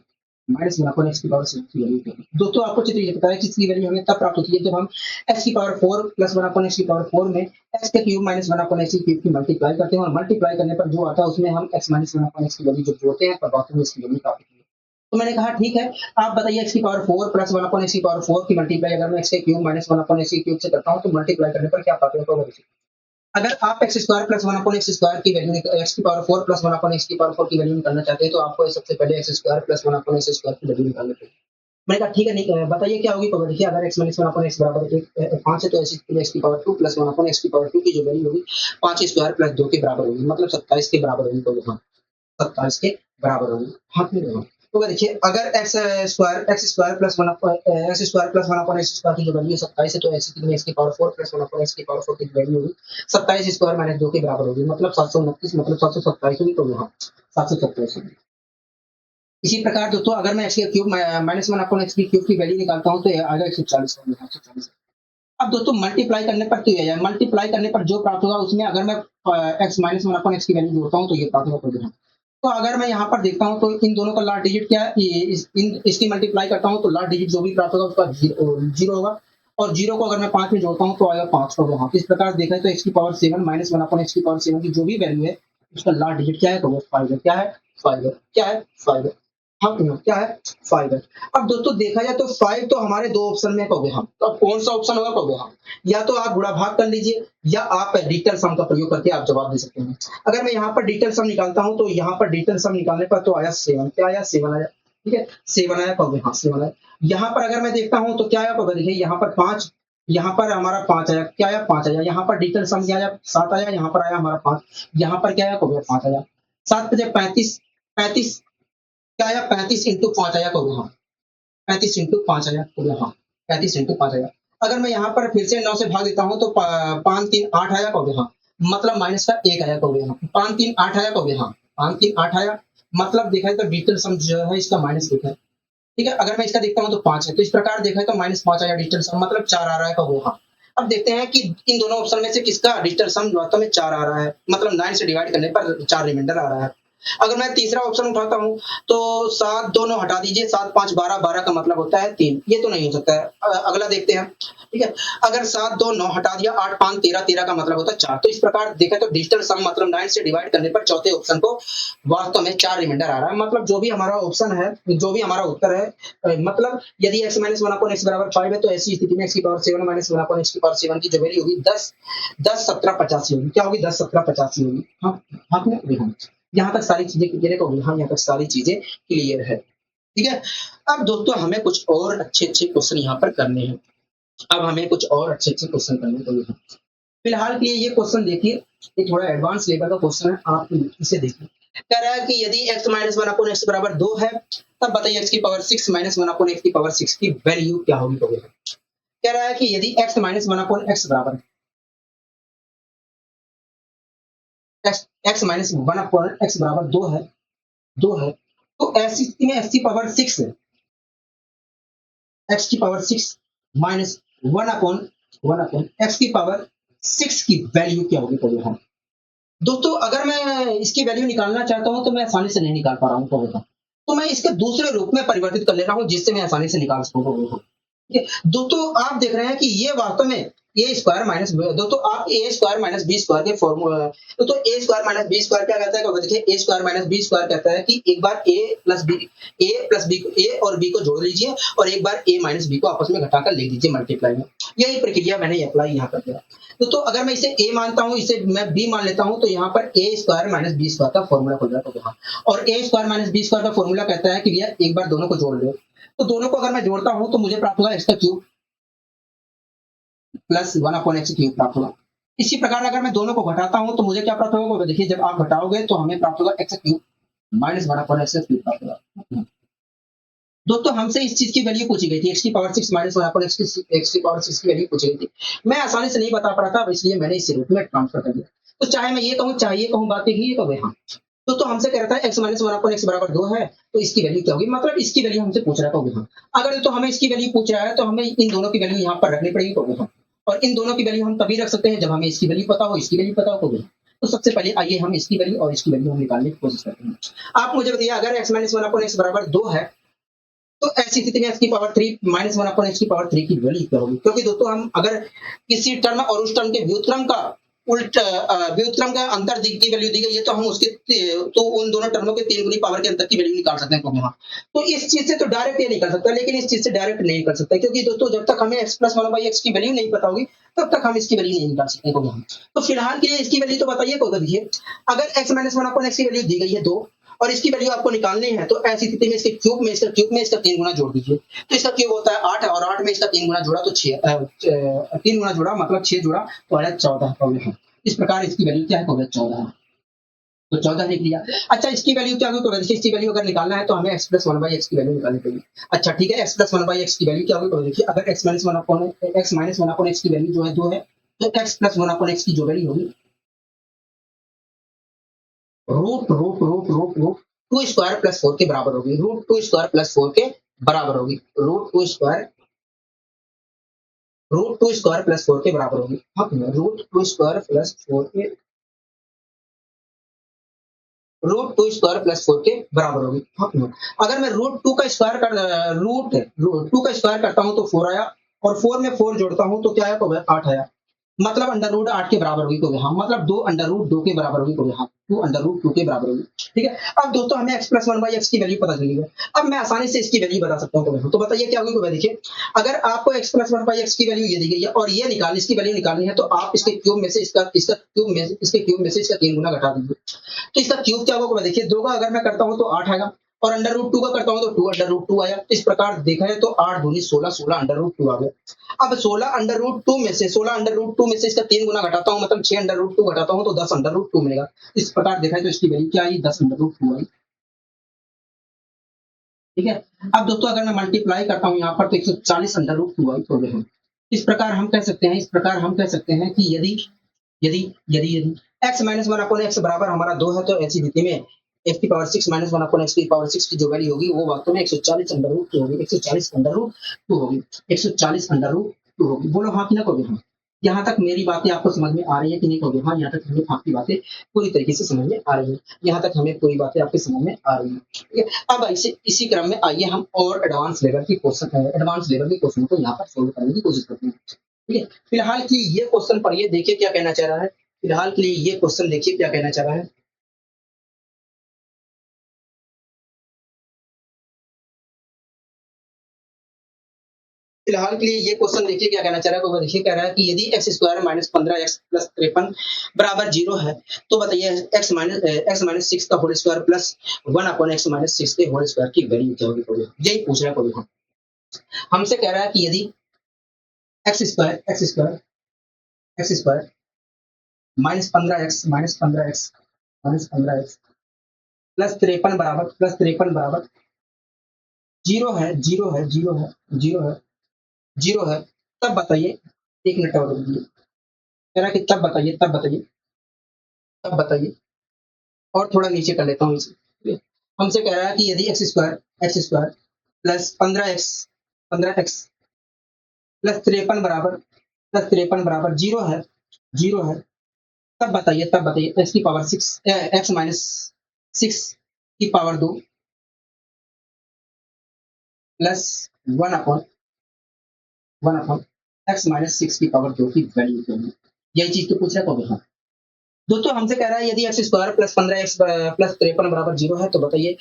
A: minus one upon x की पावर 7 की वैल्यू क्या होगी? दोस्तों, आपको चित्र ये पता है कि इसकी वैल्यू हमें तब प्राप्त होती है जब हम x की power 4 plus one upon x की पावर 4 में x के cube minus one upon x की क्यूब की मल्टीप्लाई करते हैं, और मल्टीप्लाई करने पर जो आता है उसमें हम x minus one upon x की वैल्यू जब जोड़ते हैं तब वास्तव में इसकी वैल्यू प्राप्त होती है। तो मैंने कहा ठीक है, आप बताइए x की power 4 plus one upon x की पावर 4 की मल्टीप्लाई अगर मैं x के cube minus one upon x की क्यूब से करता हूँ तो मल्टीप्लाई करने पर क्या प्राप्त होगा? अगर आप x square plus one upon x square की वैल्यू एक्स की power 4 plus one upon x की पावर 4 की वैल्यू निकालना चाहते हैं तो आपको सबसे पहले x square plus one upon x square की वैल्यू निकालनी पड़ेगी। मैंने कहा ठीक है, नहीं बताइए क्या होगी? तो देखिए, अगर x minus one upon x बराबर एक 5 है तो ऐसी एक्स की power 2 plus one upon x की पावर 2 की जो वैल्यू होगी 5 स्क्वायर प्लस 2 के बराबर होगी, मतलब 27 के बराबर होगी। तो हाँ, 27 के बराबर होगी। हाँ, तो देखिए, अगर x square plus one upon x square की जो वैल्यू 27 है तो ऐसी स्थिति में एक्स की power 4 plus one upon x की पावर 4 की वैल्यू होगी 27 स्क्वायर माइनस 2 के बराबर होगी, मतलब 729, मतलब 727 होगी। तो यहाँ 727 होगी। इसी प्रकार दोस्तों, अगर मैं एक्स के cube minus one upon x की क्यूब की वैल्यू निकालता हूँ तो ये आएगा 140। अब दोस्तों, मल्टीप्लाई करने पर तो ये मल्टीप्लाई करने पर जो प्राप्त होगा उसमें अगर मैं x minus one upon x की वैल्यू जोड़ता हूँ तो ये प्राप्त होगा। तो अगर मैं यहाँ पर देखता हूँ तो इन दोनों का लास्ट डिजिट क्या है? इसकी मल्टीप्लाई करता हूँ तो लास्ट डिजिट जो भी प्राप्त होगा उसका जीरो होगा, और जीरो को अगर मैं 5 में जोड़ता हूँ तो आएगा 5 का वहाँ। इस प्रकार देखा है तो एक्स की power 7 minus one upon x की पावर 7 की जो भी वैल्यू है उसका लास्ट डिजिट क्या है? तो वो 5 है। क्या है? 5 है। क्या है? 5 है। हाँ, क्या है? 5 है। अब दोस्तों, देखा जाए तो 5 तो हमारे दो ऑप्शन में कहोगे हम, तो अब कौन सा ऑप्शन होगा कहोगे हम? या तो आप गुणा भाग कर लीजिए या आप डिजिटल सम का प्रयोग करके आप जवाब दे सकते हैं। अगर मैं यहाँ पर डिजिटल सम निकालता हूँ तो यहाँ पर डिजिटल सम निकालने पर तो आया 7। क्या आया? 7 आया। ठीक है, 7 आया कहोगे? हाँ, 7 आया। यहाँ पर अगर मैं देखता हूँ तो क्या आया कहोगे? देखिए, यहाँ पर 5, यहाँ पर हमारा 5 आया। क्या आया? 5 आया। यहाँ पर डिजिटल सम क्या आया? 7 आया। यहाँ पर आया हमारा 5। यहाँ पर क्या आया कहोगे? 5 आया। 7 बजे 35, 35 क्या आया? 35 इंटू 5 आया कहोगे? हाँ, 35 इंटू 5 आया कहोगे? हाँ, 35 इंटू 5 आया। अगर मैं यहाँ पर फिर से 9 से भाग देता हूँ तो 5 3 8 आया कहोगे? हाँ, मतलब माइनस का 1 आया कहोगे? हाँ, 5 3 8 आया कहोगे? हाँ, 5 3 8 आया। मतलब देखा है तो डिजिटल सम जो है इसका माइनस 1 है। ठीक है, अगर मैं इसका देखता हूँ तो 5 है, तो इस प्रकार देखा है तो -5 आया डिजिटल सम, मतलब 4 आ रहा है कहोगे? हाँ। अब देखते हैं कि इन दोनों ऑप्शन में से किसका डिजिटल सम वास्तव में 4 आ रहा है, मतलब 9 से डिवाइड करने पर 4 रिमाइंडर आ रहा है। अगर मैं तीसरा ऑप्शन उठाता हूँ तो 7 दोनों हटा दीजिए, 7 5 12, 12 का मतलब होता है 3, ये तो नहीं हो सकता है। अगला देखते हैं। ठीक है, अगर 7 2 9 हटा दिया, 8 5 13, 13 का मतलब होता है 4। तो इस प्रकार देखा तो डिजिटल सम मतलब 9 से डिवाइड करने पर चौथे ऑप्शन को वास्तव में 4 रिमाइंडर आ रहा है। मतलब जो भी हमारा ऑप्शन है, जो भी हमारा उत्तर है, मतलब यदि x minus one upon x बराबर 5 है तो ऐसी स्थिति में x की power 7 minus one upon x की पावर 7 की जो वैल्यू होगी 10 10 17 85 होगी। क्या होगी? 10 17 85 होगी। हाँ, हाँ, हाँ। यहाँ तक सारी चीजें क्लियर होगी? हाँ, यहाँ तक सारी चीजें क्लियर है। ठीक है, अब दोस्तों हमें कुछ और अच्छे अच्छे क्वेश्चन यहाँ पर करने हैं। अब हमें कुछ और अच्छे अच्छे क्वेश्चन करने को हैं। फिलहाल के लिए ये क्वेश्चन देखिए, ये थोड़ा एडवांस लेवल का क्वेश्चन है, आप इसे देखिए। कह रहा है कि यदि x minus one upon x बराबर 2 है तब बताइए x की power 6 minus one upon x की पावर 6 की वैल्यू क्या होगी? कह रहा है कि यदि x minus one upon x बराबर x minus one upon x बराबर 2 है तो ऐसी स्थिति में x की पावर 6 है, x की power 6 minus one upon x की पावर 6 की वैल्यू क्या होगी? तो हम दोस्तों, अगर मैं इसकी वैल्यू निकालना चाहता हूं तो मैं आसानी से नहीं निकाल पा रहा हूं तो मैं इसके दूसरे रूप में परिवर्तित कर ले रहा हूं जिससे मैं आसानी से निकाल सकूं। दोस्तों, आप देख रहे हैं कि ये वास्तव में ए स्क्वायर माइनस, दोस्तों आप ए स्क्वायर माइनस बी स्क्वायर के फॉर्मूला, तो ए स्क्वायर माइनस बी स्क्वायर क्या कहता है? देखिए, ए स्क्वायर माइनस बी स्क्वायर कहता है कि एक बार ए और बी को जोड़ लीजिए और एक बार ए माइनस बी को आपस में घटाकर लिख दीजिए मल्टीप्लाई में। यही प्रक्रिया मैंने अप्लाई यहाँ कर दिया। तो अगर मैं इसे ए मानता हूँ, इसे मैं बी मान लेता हूँ, तो यहाँ पर ए स्क्वायर माइनस बी स्क्वायर का फॉर्मूला खुल जाता है। और ए स्क्वायर माइनस बी स्क्वायर का फॉर्मूला कहता है कि भैया एक बार दोनों को जोड़ लो। तो दोनों को अगर मैं जोड़ता हूं तो मुझे प्राप्त होगा एक्स का क्यूब प्लस 1/x क्यूब प्राप्त होगा। इसी प्रकार अगर मैं दोनों को घटाता हूं तो मुझे क्या प्राप्त होगा? देखिए जब आप घटाओगे तो हमें प्राप्त होगा x cube minus 1/x cube प्राप्त होगा। दोस्तों हमसे इस चीज की वैल्यू पूछी गई थी, x की पावर 6 माइनस 1/x की पावर 6 की वैल्यू पूछी गई थी। मैं आसानी से नहीं बता पा रहा था, इसलिए मैंने इस रूप में ट्रांसफर कर दिया। तो चाहे मैं ये कहूँ चाहे ये कहूँ, बात यही है। तो हाँ, तो हमसे कह रहा था x माइनस 1/x बराबर 2 है, तो इसकी वैल्यू क्या होगी? मतलब इसकी वैल्यू हमसे पूछ रहा था। हाँ, अगर तो हमें इसकी वैल्यू पूछ रहा है तो हमें इन दोनों की वैल्यू यहाँ पर रखनी पड़ेगी। तो हाँ, और इन दोनों की वैल्यू हम तभी रख सकते हैं जब हमें इसकी वैल्यू पता हो, इसकी वैल्यू पता हो। तो सबसे पहले आइए हम इसकी वैल्यू और इसकी वैल्यू हम निकालने की कोशिश करते हैं। आप मुझे बताइए अगर x माइनस 1/x बराबर 2 है तो ऐसी स्थिति में x की पावर 3 माइनस 1/x की पावर 3 की वैल्यू क्या होगी? क्योंकि दोस्तों हम अगर किसी टर्म और उस टर्म के व्युत्क्रम का व्युत्क्रम का अंतर की वैल्यू दी गई है तो हम उसके तो उन दोनों टर्मों के 3 गुनी पावर के अंतर की वैल्यू निकाल सकते हैं। हाँ, तो इस चीज से तो डायरेक्ट ये निकल सकता है, लेकिन इस चीज से डायरेक्ट नहीं निकल सकता, क्योंकि दोस्तों जब तक हमें x प्लस 1/x की वैल्यू नहीं पता होगी तब तक हम इसकी वैल्यू नहीं निकाल सकते। तो फिलहाल के लिए इसकी वैल्यू तो बताइए। कोई देखिए अगर x माइनस 1/x की वैल्यू दी गई है 2 और इसकी वैल्यू आपको निकालनी है, तो ऐसी स्थिति में इसके क्यूब में इसका 3 गुना जोड़ दीजिए। तो इसका क्यूब होता है 8 और 8 में इसका 3 गुना जोड़ा तो 3 गुना जोड़ा मतलब 6 जोड़ा तो आया 14। इस प्रकार इसकी वैल्यू क्या है? 14। तो 14 लिख लिया। अच्छा इसकी वैल्यू क्या होगी? तो देखिए इसकी वैल्यू अगर निकालना है तो हमें x प्लस 1/x की वैल्यू निकालनी पड़ेगी। अच्छा ठीक है, x प्लस 1/x की वैल्यू क्या होगी? तो देखिए अगर x माइनस 1/x की वैल्यू जो है 2 है, तो x प्लस 1/x की जो वैल्यू होगी root root root root root 2 square plus 4 के बराबर होगी। रूट 2 स्क्वायर प्लस 4 के बराबर होगी। रूट टू स्क्वायर प्लस 4 के बराबर होगी। रूट टू स्क्वायर प्लस 4 के रूट 2 स्क्वायर प्लस 4 के बराबर होगी। अगर मैं रूट 2 का स्क्वायर कर रूट 2 का स्क्वायर करता हूं तो 4 आया, और 4 में 4 जोड़ता हूं तो क्या आया? तो 8 आया। मतलब अंडर रूट 8 के बराबर होगी। तो हाँ मतलब 2 अंडर रूट 2 के बराबर होगी। तो हाँ 2 अंडर रूट 2 के बराबर होगी। ठीक है, अब दोस्तों हमें x प्लस 1/x की वैल्यू पता चली है। अब मैं आसानी से इसकी वैल्यू बता सकता हूँ। तो बताइए क्या होगी? तो देखिए अगर आपको x प्लस 1/x की वैल्यू ये दी गई है और ये निकालनी इसकी वैल्यू निकालनी है, तो आप इसके क्यूब में से इसके क्यूब में से इसका 3 गुना घटा दीजिए। तो इसका क्यूब क्या होगा? देखिए 2 का अगर मैं करता हूं तो 8 आएगा, और अंडर रूट 2 का करता हूं तो 2 अंडर रूट 2 आया। इस प्रकार देखा है तो 8 दूनी 16, 16 अंडर रूट 2 आ गया। अब 16 अंडर रूट 2 में से 16 अंडर रूट 2 में से इसका 3 गुना घटाता हूं, मतलब 6 अंडर रूट 2 घटाता हूं तो 10 अंडर रूट 2 मिलेगा। इस प्रकार देखा है तो इसकी वैल्यू क्या आई? 10 अंडर रूट 2 आई। ठीक है, अब दोस्तों अगर मैं मल्टीप्लाई करता हूं यहाँ पर तो 140 अंडर रूट 2 आई। तो देखो इस प्रकार हम कह सकते हैं कि यदि यदि यदि यदि x माइनस 1/x बराबर हमारा 2 है, तो ऐसी स्थिति में x की पावर 6 माइनस 1/x की पावर 6 की जो वैल्यू होगी वो वास्तव में 140 अंडर रूट 2 होगी। 140 अंडर रूट 2 होगी। 140 अंडर रूट 2 होगी। बोलो हाँ कि ना कहोगे? हाँ, यहाँ तक मेरी बातें आपको समझ में आ रही है कि नहीं कहोगे? हाँ, यहाँ तक हमें आपकी बातें पूरी तरीके से समझ में आ रही है। यहाँ तक हमें पूरी बातें आपकी समझ में आ रही है। ठीक है, अब इसी क्रम में आइए हम और एडवांस लेवल के क्वेश्चन को यहाँ पर सोल्व करने की कोशिश करते हैं। ठीक है, फिलहाल की ये क्वेश्चन पढ़िए, देखिए क्या कहना चाह रहा है। फिलहाल के लिए ये क्वेश्चन देखिए क्या कहना चाह रहा है। फिलहाल के लिए ये क्वेश्चन देखिए क्या कहना चाह रहा है। तो देखिए कह रहा है कि यदि x square minus 15x plus 53 बराबर 0 है, तो बताइए एक्स माइनस 6 का whole square plus 1/x minus 6 के होल स्क्वायर की वैल्यू क्या होगी? यही पूछ रहा है। हमसे कह रहा है कि यदि x square minus 15x plus 53 बराबर 0 है, तब बताइए। एक मिनट और रुक दीजिए। कह रहा है कि तब बताइए और थोड़ा नीचे कर लेता हूँ इसे। हमसे कह रहा है कि यदि x square plus 15x plus 53 बराबर 0 है, तब बताइए एक्स माइनस 6 की पावर 2 प्लस 1/1 एक्स माइनस 6 की पावर 2 की वैल्यू क्या होगी? यही चीज तो पूछ रहा है। हाँ दोस्तों हमसे कह रहा है यदि x square plus 15x plus 53 बराबर 0 है, तो बताइए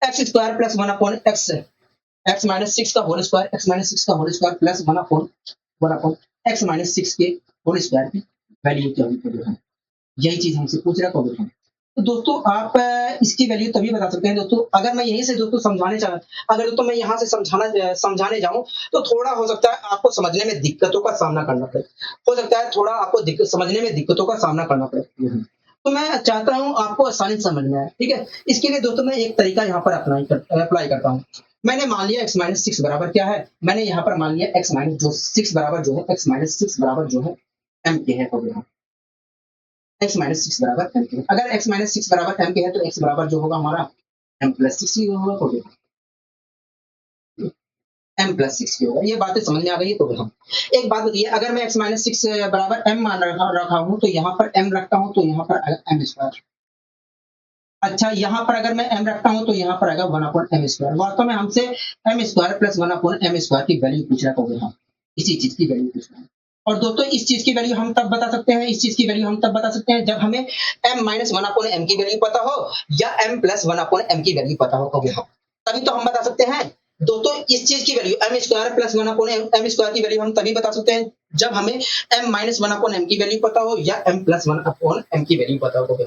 A: x square plus 1/x x minus 6 का whole square plus 1/1 x minus 6 के होल स्क्वायर की वैल्यू क्या होगी? यही चीज हमसे पूछ रहा है। तो दोस्तों आप इसकी वैल्यू तभी बता सकते हैं दोस्तों, अगर मैं यहीं से दोस्तों अगर दोस्तों मैं यहाँ से समझाने जाऊँ, तो थोड़ा हो सकता है आपको समझने में दिक्कतों का सामना करना पड़े। हो सकता है थोड़ा आपको समझने में दिक्कतों का सामना करना पड़े। तो मैं चाहता हूँ आपको आसानी से समझ में आए, ठीक है? इसके लिए दोस्तों मैं एक तरीका यहाँ पर अप्लाई करता हूँ। मैंने मान लिया x माइनस सिक्स बराबर क्या है? मैंने यहाँ पर मान लिया x माइनस जो सिक्स बराबर जो है x माइनस सिक्स बराबर जो है m के है, हो गया x माइनस सिक्स बराबर m के है। अगर x माइनस सिक्स बराबर m के है तो x बराबर जो होगा हमारा m प्लस सिक्स ही होगा, हो गया m प्लस सिक्स ही होगा। ये बातें समझ में आ गई? तो हम एक बात बताइए, अगर मैं x माइनस सिक्स बराबर m मान रखा हूँ तो यहाँ पर m रखता हूँ तो यहाँ पर आएगा m स्क्वायर। अच्छा, यहाँ पर अगर मैं m रखता हूँ तो यहाँ पर आएगा वन अपॉन m स्क्वायर। वास्तव में हमसे m square plus one upon m square की वैल्यू पूछ रहा होगा, हम इसी चीज की वैल्यू पूछ रहे हैं। और दोस्तों इस चीज की वैल्यू हम तब बता सकते हैं, इस चीज की वैल्यू हम तब बता सकते हैं जब हमें m minus one upon m की वैल्यू पता हो या m plus one upon m की वैल्यू पता हो, तभी तो हम बता सकते हैं। दोस्तों इस चीज की value m square plus one upon m square की वैल्यू हम तभी बता सकते हैं जब हमें m minus one upon m की वैल्यू पता हो या m plus one upon m की वैल्यू पता हो।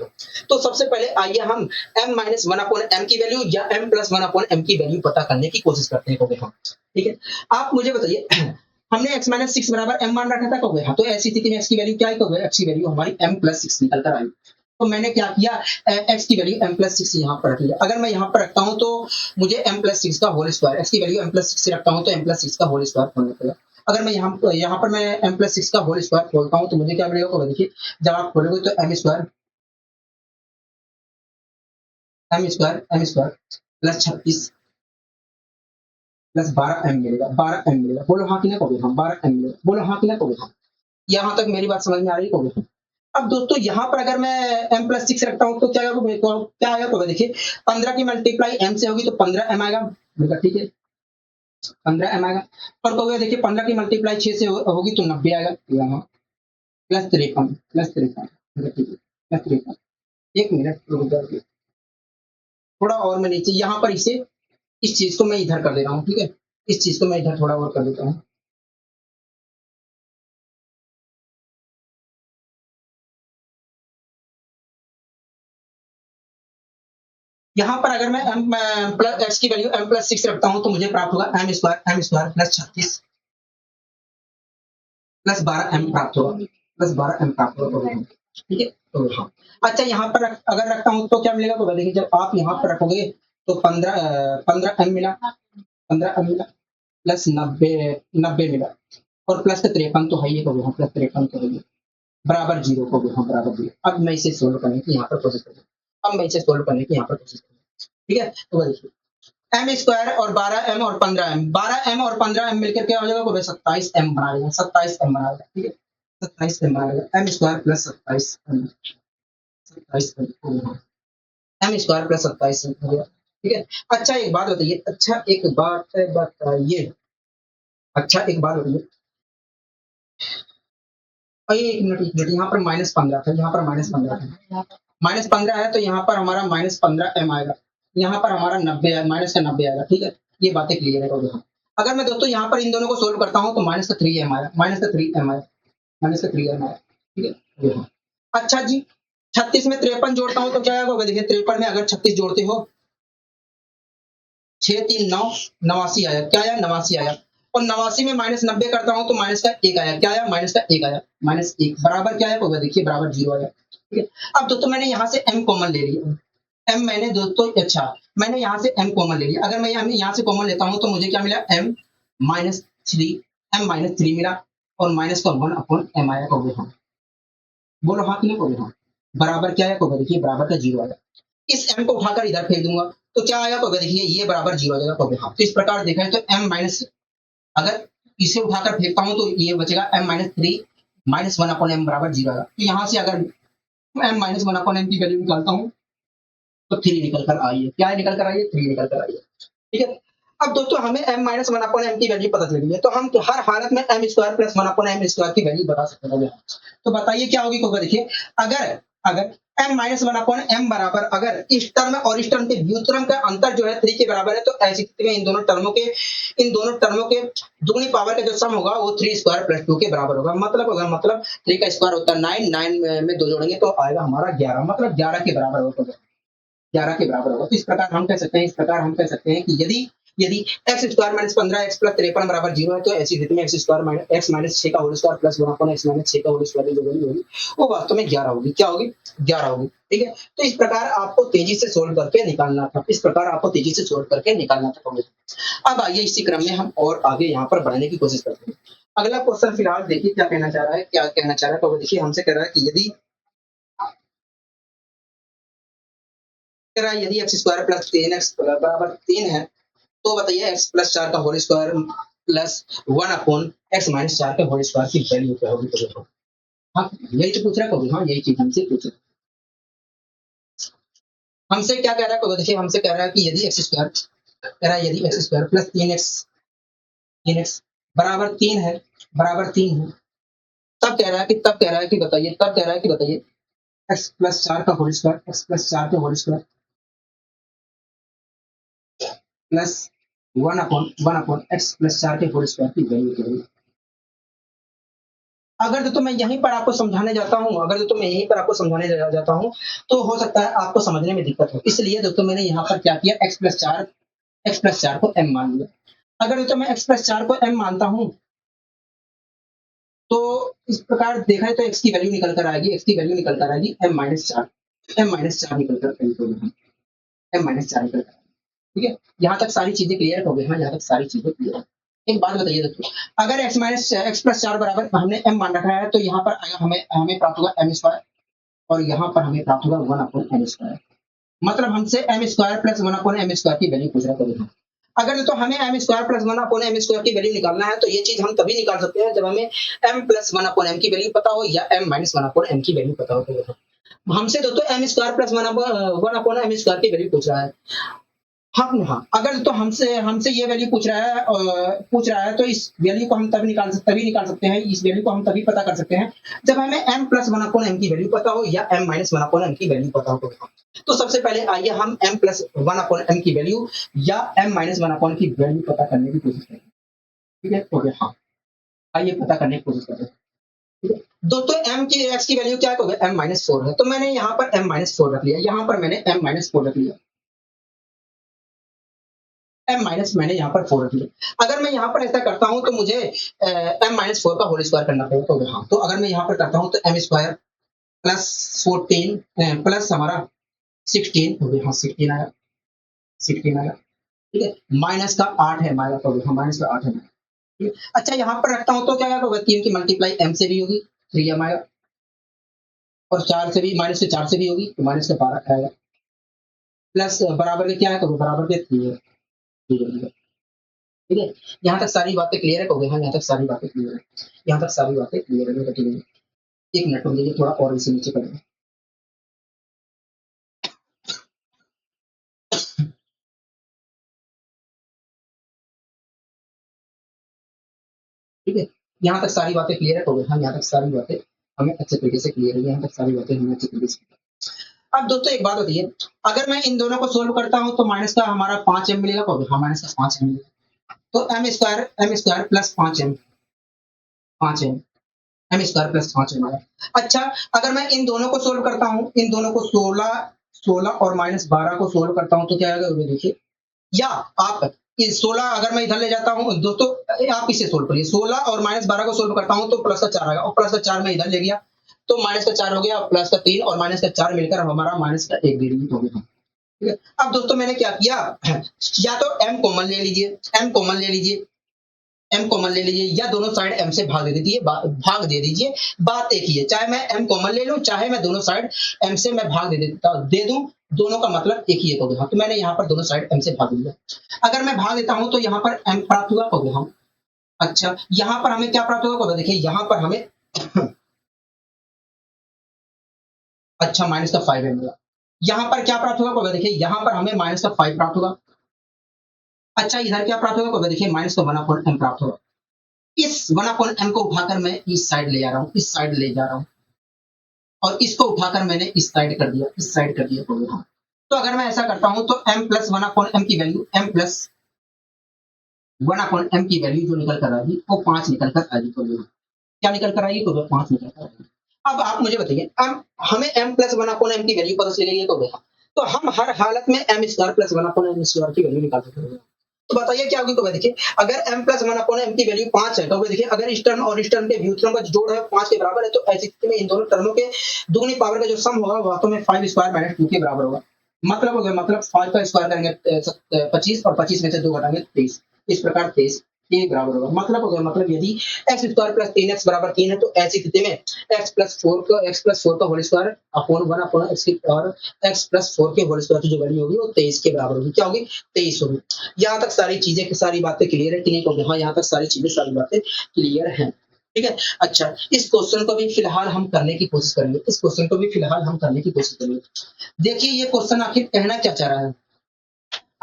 A: तो सबसे पहले आइए हम m minus one upon m की वैल्यू या m plus one upon m की वैल्यू पता करने की कोशिश करते हैं, हम ठीक है। आप मुझे बताइए, हमने x माइनस सिक्स बराबर m मान रखा था, हाँ, तो ऐसी स्थिति में x की वैल्यू क्या है? x की वैल्यू हमारी m प्लस सिक्स निकल कर आई। तो मैंने क्या किया, x की वैल्यू m प्लस सिक्स यहाँ पर रख लिया। अगर मैं यहाँ पर रखता हूँ तो मुझे m प्लस सिक्स का होल स्क्वायर, x की वैल्यू m प्लस सिक्स से रखता हूँ तो m प्लस सिक्स का होल स्क्वायर खोलना पड़ेगा। अगर मैं यहाँ पर मैं m प्लस सिक्स का होल स्क्वायर खोलता हूँ तो मुझे क्या मिलेगा? देखिए जब आप खोलोगे तो m square plus 36 plus 12m मिलेगा, 12m मिलेगा। बोलो हाँ कि ना कहोगे? हम 12m मिलेगा। बोलो हाँ कि ना कहोगे? हम यहाँ तक मेरी बात समझ में आ रही है? अब दोस्तों यहाँ पर अगर मैं m प्लस सिक्स रखता हूँ तो क्या आएगा? तो देखिए 15 की मल्टीप्लाई m से होगी तो 15m आएगा, ठीक है, 15m आएगा। और कहोगे देखिए 15 की मल्टीप्लाई 6 से होगी तो 90 आएगा, यहाँ प्लस 53 ठीक है, प्लस 53। एक मिनट रुक जाइए, थोड़ा और मैं नीचे यहाँ पर इसे इस चीज को मैं इधर कर दे रहा हूँ, ठीक है, इस चीज को मैं इधर थोड़ा और कर देता हूँ। यहाँ पर अगर मैं m प्लस x की वैल्यू m प्लस सिक्स रखता हूँ तो मुझे प्राप्त होगा m square plus 36 plus 12m प्राप्त होगा, प्लस 12m प्राप्त होगा, ठीक है। तो हाँ, अच्छा यहाँ पर अगर रखता हूँ तो क्या मिलेगा? तो देखिए जब आप यहाँ पर रखोगे तो 15m मिला, 15m मिला प्लस 90 मिला और प्लस 53 तो है ही, हाँ प्लस 53 तो है ही, बराबर जीरो को भी, हाँ बराबर जीरो। अब मैं इसे सोल्व करने की यहाँ पर कोशिश करूँ, अब मैं इसे सोल्व करने की यहाँ पर कोशिश करूँ, ठीक है। तो देखिए m स्क्वायर और 12m और 15m, 12m और 15m मिलकर क्या हो जाएगा? 27m बना देगा, 27m बना देगा, ठीक है, 27m बना देगा। m square plus 27m, 27m m square plus 27 हो गया, ठीक है। अच्छा एक बात बताइए, अच्छा एक बात बताइए, एक मिनट, यहाँ पर -15 था, यहाँ पर -15 था, -15 है तो यहाँ पर हमारा -15m आएगा, यहाँ पर हमारा 90 है, माइनस का 90 आएगा, ठीक है। ये बातें क्लियर है दोस्तों। अगर मैं दोस्तों यहाँ पर इन दोनों को सोल्व करता हूँ तो माइनस का 3m आया, माइनस का 3m आया, माइनस का 3m आया, ठीक है, ये हाँ। अच्छा जी, 36 में 53 जोड़ता हूँ तो क्या होगा? देखिए 53 में अगर 36 जोड़ते हो 6 3 9, 89 आया, क्या आया? 89 आया। और 89 में -90 करता हूँ तो माइनस का 1 आया, क्या आया? माइनस का 1 आया, -1 बराबर क्या है? देखिए बराबर 0 आया, ठीक है। अब दोस्तों मैंने यहाँ से m कॉमन ले लिया, m मैंने दोस्तों, अच्छा मैंने यहाँ से m कॉमन ले लिया। अगर मैं यहाँ से कॉमन लेता हूँ तो मुझे क्या मिला? m-3 मिला और माइनस का 1 अपॉन m आया, कहोगे हाँ। बोलो हाँ कि नहीं कहोगे हाँ। बराबर क्या है? कहोगे देखिए बराबर का 0 आया। इस m को उठाकर इधर फेंक दूंगा तो क्या आएगा? कहोगे देखिए ये बराबर 0 आ जाएगा, कहोगे हाँ। तो इस प्रकार देखा है तो m माइनस, अगर इसे उठाकर फेंकता हूँ तो ये बचेगा m-3 -1 अपॉन m बराबर 0 आएगा। तो यहाँ से अगर m-1 अपॉन m की वैल्यू निकालता हूँ तो 3 निकल कर आई है, क्या निकल कर आई है? 3 निकल कर आई है, ठीक है। अब दोस्तों हमें m-1 अपॉन m की वैल्यू पता चल गई है तो हम हर हालत में m square plus 1 upon m square की वैल्यू बता सकते हैं। तो बताइए क्या होगी? देखिए अगर अगर m minus one upon m बराबर अगर इस टर्म और इस टर्म के व्युत्क्रम का अंतर जो है 3 के बराबर है तो ऐसी स्थिति में इन दोनों टर्मों के दुगनी पावर का जो सम होगा वो 3 स्क्वायर प्लस 2 के बराबर होगा। मतलब 3 का स्क्वायर होता है 9, 9 में 2 जोड़ेंगे तो आएगा हमारा 11, मतलब 11 के बराबर होगा, 11 के बराबर होगा। तो इस प्रकार हम कह सकते हैं कि यदि यदि x square minus 15 x plus 53 बराबर 0 है तो ऐसी स्थिति में x square minus x minus 6 का whole square plus 1 upon x minus 6 का होल स्क्वायर जो वैल्यू होगी वो वास्तव में 11 होगी। क्या होगी? 11 होगी। ठीक है, तो इस प्रकार आपको तेजी से सोल्व करके निकालना था। अब आइए इसी क्रम में हम और आगे यहाँ पर बढ़ने की कोशिश करते हैं। अगला क्वेश्चन फिलहाल देखिए क्या कहना चाह रहा है। तो देखिए हमसे कह रहा है कि यदि एक्स स्क्वायर प्लस 3x बराबर 3 है तो बताइए एक्स प्लस 4 का whole square plus 1 upon x minus 4 के होल स्क्वायर की वैल्यू क्या होगी? तो देखो, हाँ यही तो पूछ रहा है। हाँ यही चीज हमसे पूछ रहा है। हमसे क्या कह रहा है? देखिए हमसे कह रहा है कि यदि एक्स स्क्वायर प्लस 3x बराबर 3 है तब कह रहा है कि बताइए एक्स प्लस 4 के whole square plus 1 upon x plus 4 के होल स्क्वायर की वैल्यू क्या होगी? अगर तो मैं यहीं पर आपको समझाने जाता हूँ तो हो सकता है आपको समझने में दिक्कत हो, इसलिए दोस्तों मैंने यहाँ पर क्या किया, एक्स प्लस 4 को m मान लिया। अगर तो मैं एक्स प्लस 4 को m मानता हूँ तो इस प्रकार देखा है तो एक्स की वैल्यू निकल कर आएगी m-4 निकल कर आएगी, m-4 निकल कर। ठीक है, यहाँ तक सारी चीजें क्लियर हो गई। हाँ यहाँ तक सारी चीजें क्लियर है। एक बात बताइए दोस्तों, अगर एक्स प्लस 4 बराबर हमने m मान रखा है तो यहाँ पर आएगा हमें प्राप्त होगा m स्क्वायर और यहाँ पर हमें प्राप्त होगा 1 अपॉन m स्क्वायर। मतलब हमसे m square plus 1 upon m square की वैल्यू पूछ रहा है। अगर तो हमें m square plus 1 upon m square की वैल्यू निकालना है तो ये चीज हम तभी निकाल सकते हैं जब हमें m प्लस 1 अपॉन m की वैल्यू पता हो या m माइनस 1 अपॉन m की वैल्यू पता हो। तो हमसे दोस्तों m square plus 1 upon m square की वैल्यू पूछ रहा है। हाँ अगर तो हमसे हमसे ये वैल्यू पूछ रहा है तो इस वैल्यू को हम तभी निकाल सकते हैं, इस वैल्यू को हम तभी पता कर सकते हैं जब हमें m प्लस 1 अपॉन m की वैल्यू पता हो या m माइनस 1 अपॉन m की वैल्यू पता हो। तो सबसे पहले आइए हम m प्लस 1 अपॉन m की वैल्यू या m माइनस 1 अपॉन की वैल्यू पता करने की कोशिश करें। ठीक है, तो हाँ आइए पता करने की कोशिश करें। ठीक है दोस्तों, m की x की वैल्यू क्या है? m-4 है, तो मैंने यहाँ पर m-4 रख लिया, यहाँ पर मैंने m-4 रख लिया, मैंने यहाँ पर 4 रख लिया। अगर मैं यहाँ पर ऐसा करता हूँ तो मुझे m-4 का होल स्क्वायर करना पड़ेगा। तो हाँ, तो अगर मैं यहाँ पर करता हूँ तो m स्क्वायर प्लस 14 प्लस हमारा 16 हो गया। हाँ 16 आया। ठीक है, माइनस का 8 है हमारा, तो हाँ माइनस का 8 है। ठीक है, अच्छा यहाँ पर रखता हूँ तो क्या होगा? 3 की मल्टीप्लाई m से भी होगी, 3m आएगा, और 4 से भी, माइनस के 4 से भी होगी तो माइनस का 12 आएगा, प्लस बराबर के क्या है? तो बराबर के 3 है। ठीक है, यहाँ तक सारी बातें क्लियर है? हाँ यहाँ तक सारी बातें क्लियर है, एक मिनट रुक जाइए, थोड़ा और इसे नीचे करेंगे। ठीक है, यहाँ तक सारी बातें क्लियर है? हाँ यहाँ तक सारी बातें हमें अच्छे तरीके से क्लियर है, यहाँ तक सारी बातें हमें अच्छे तरीके से। अब दोस्तों एक बात बताइए, अगर मैं इन दोनों को सोल्व करता हूँ तो माइनस का हमारा 5m मिलेगा। हाँ माइनस का 5m मिलेगा, तो m square plus 5m plus 5m आया। अच्छा, अगर मैं इन दोनों को सोल्व करता हूँ, इन दोनों को 16 और माइनस 12 को सोल्व करता हूँ तो क्या आएगा? देखिए, या आप 16 अगर मैं इधर ले जाता हूँ दोस्तों, आप इसे सोल्व करिए, 16 और माइनस 12 को सोल्व करता हूँ तो प्लस का 4 आएगा, और प्लस का 4 मैं इधर ले गया तो माइनस का 4 हो गया, प्लस का 3 और माइनस का 4 मिलकर हमारा माइनस का 1 डिग्री हो गया। ठीक है, अब दोस्तों मैंने क्या किया, या तो m कॉमन ले लीजिए, या दोनों साइड m से भाग दे दीजिए, बात एक ही है। चाहे मैं m कॉमन ले लूं, चाहे मैं दोनों साइड m से मैं भाग दे दूं, दोनों का मतलब एक ही है। तो मैंने यहाँ पर दोनों साइड m से भाग दिया। अगर मैं भाग देता हूं तो यहाँ पर m प्राप्त हुआ। हम अच्छा, यहाँ पर हमें क्या प्राप्त होगा? देखिए यहाँ पर हमें अच्छा माइनस का 5 मिला। यहाँ पर क्या प्राप्त होगा? देखिए यहाँ पर हमें माइनस का 5 प्राप्त होगा। अच्छा, इधर क्या प्राप्त होगा? देखिए माइनस का 1 अपॉन m प्राप्त होगा। इस 1 अपॉन m को उठाकर मैं इस साइड ले जा रहा हूँ, और इसको उठाकर मैंने इस साइड कर दिया, इस साइड कर दिया तो यहाँ। तो अगर मैं ऐसा करता हूं तो m plus one upon m की value m plus one upon m की वैल्यू जो निकल कर आएगी वो 5 निकल कर आएगी। तो क्या निकल कर आएगी? तो 5 निकल कर आएगी। अब आप मुझे बताइए, अब हमें m plus one upon m की वैल्यू पता चलेगी तो देखा, तो हम हर हालत में m square plus one upon m square की वैल्यू निकाल सकते हैं। तो बताइए क्या होगी? तो भाई देखिए, अगर m plus one upon m की वैल्यू 5 है तो भाई देखिए, अगर इस टर्म और इस टर्म के व्युत्क्रम का जोड़ है 5 के बराबर है, तो ऐसी स्थिति में इन दोनों टर्मों के दुगनी पावर का जो सम होगा वो वास्तव में 5 स्क्वायर माइनस 2 के बराबर होगा। मतलब हो गया, मतलब 5 का स्क्वायर करेंगे 25 और 25 में से 2 घटाएंगे 23, इस प्रकार 23 के बराबर होगा। मतलब हो गया, मतलब यदि एक्स स्क्वायर प्लस 3x बराबर 3 है तो ऐसी स्थिति में x प्लस 4 का whole square upon 1 upon x और x प्लस 4 के होल स्क्वायर की जो वैल्यू होगी वो 23 के बराबर होगी। क्या होगी? 23 होगी। यहाँ तक सारी चीजें सारी बातें क्लियर है कि नहीं? होगी हाँ, यहाँ तक सारी चीजें सारी बातें क्लियर हैं। ठीक है। अच्छा, इस क्वेश्चन को भी फिलहाल हम करने की कोशिश करेंगे, इस क्वेश्चन को भी फिलहाल हम करने की कोशिश करेंगे। देखिए ये क्वेश्चन आखिर कहना क्या चाह रहा है,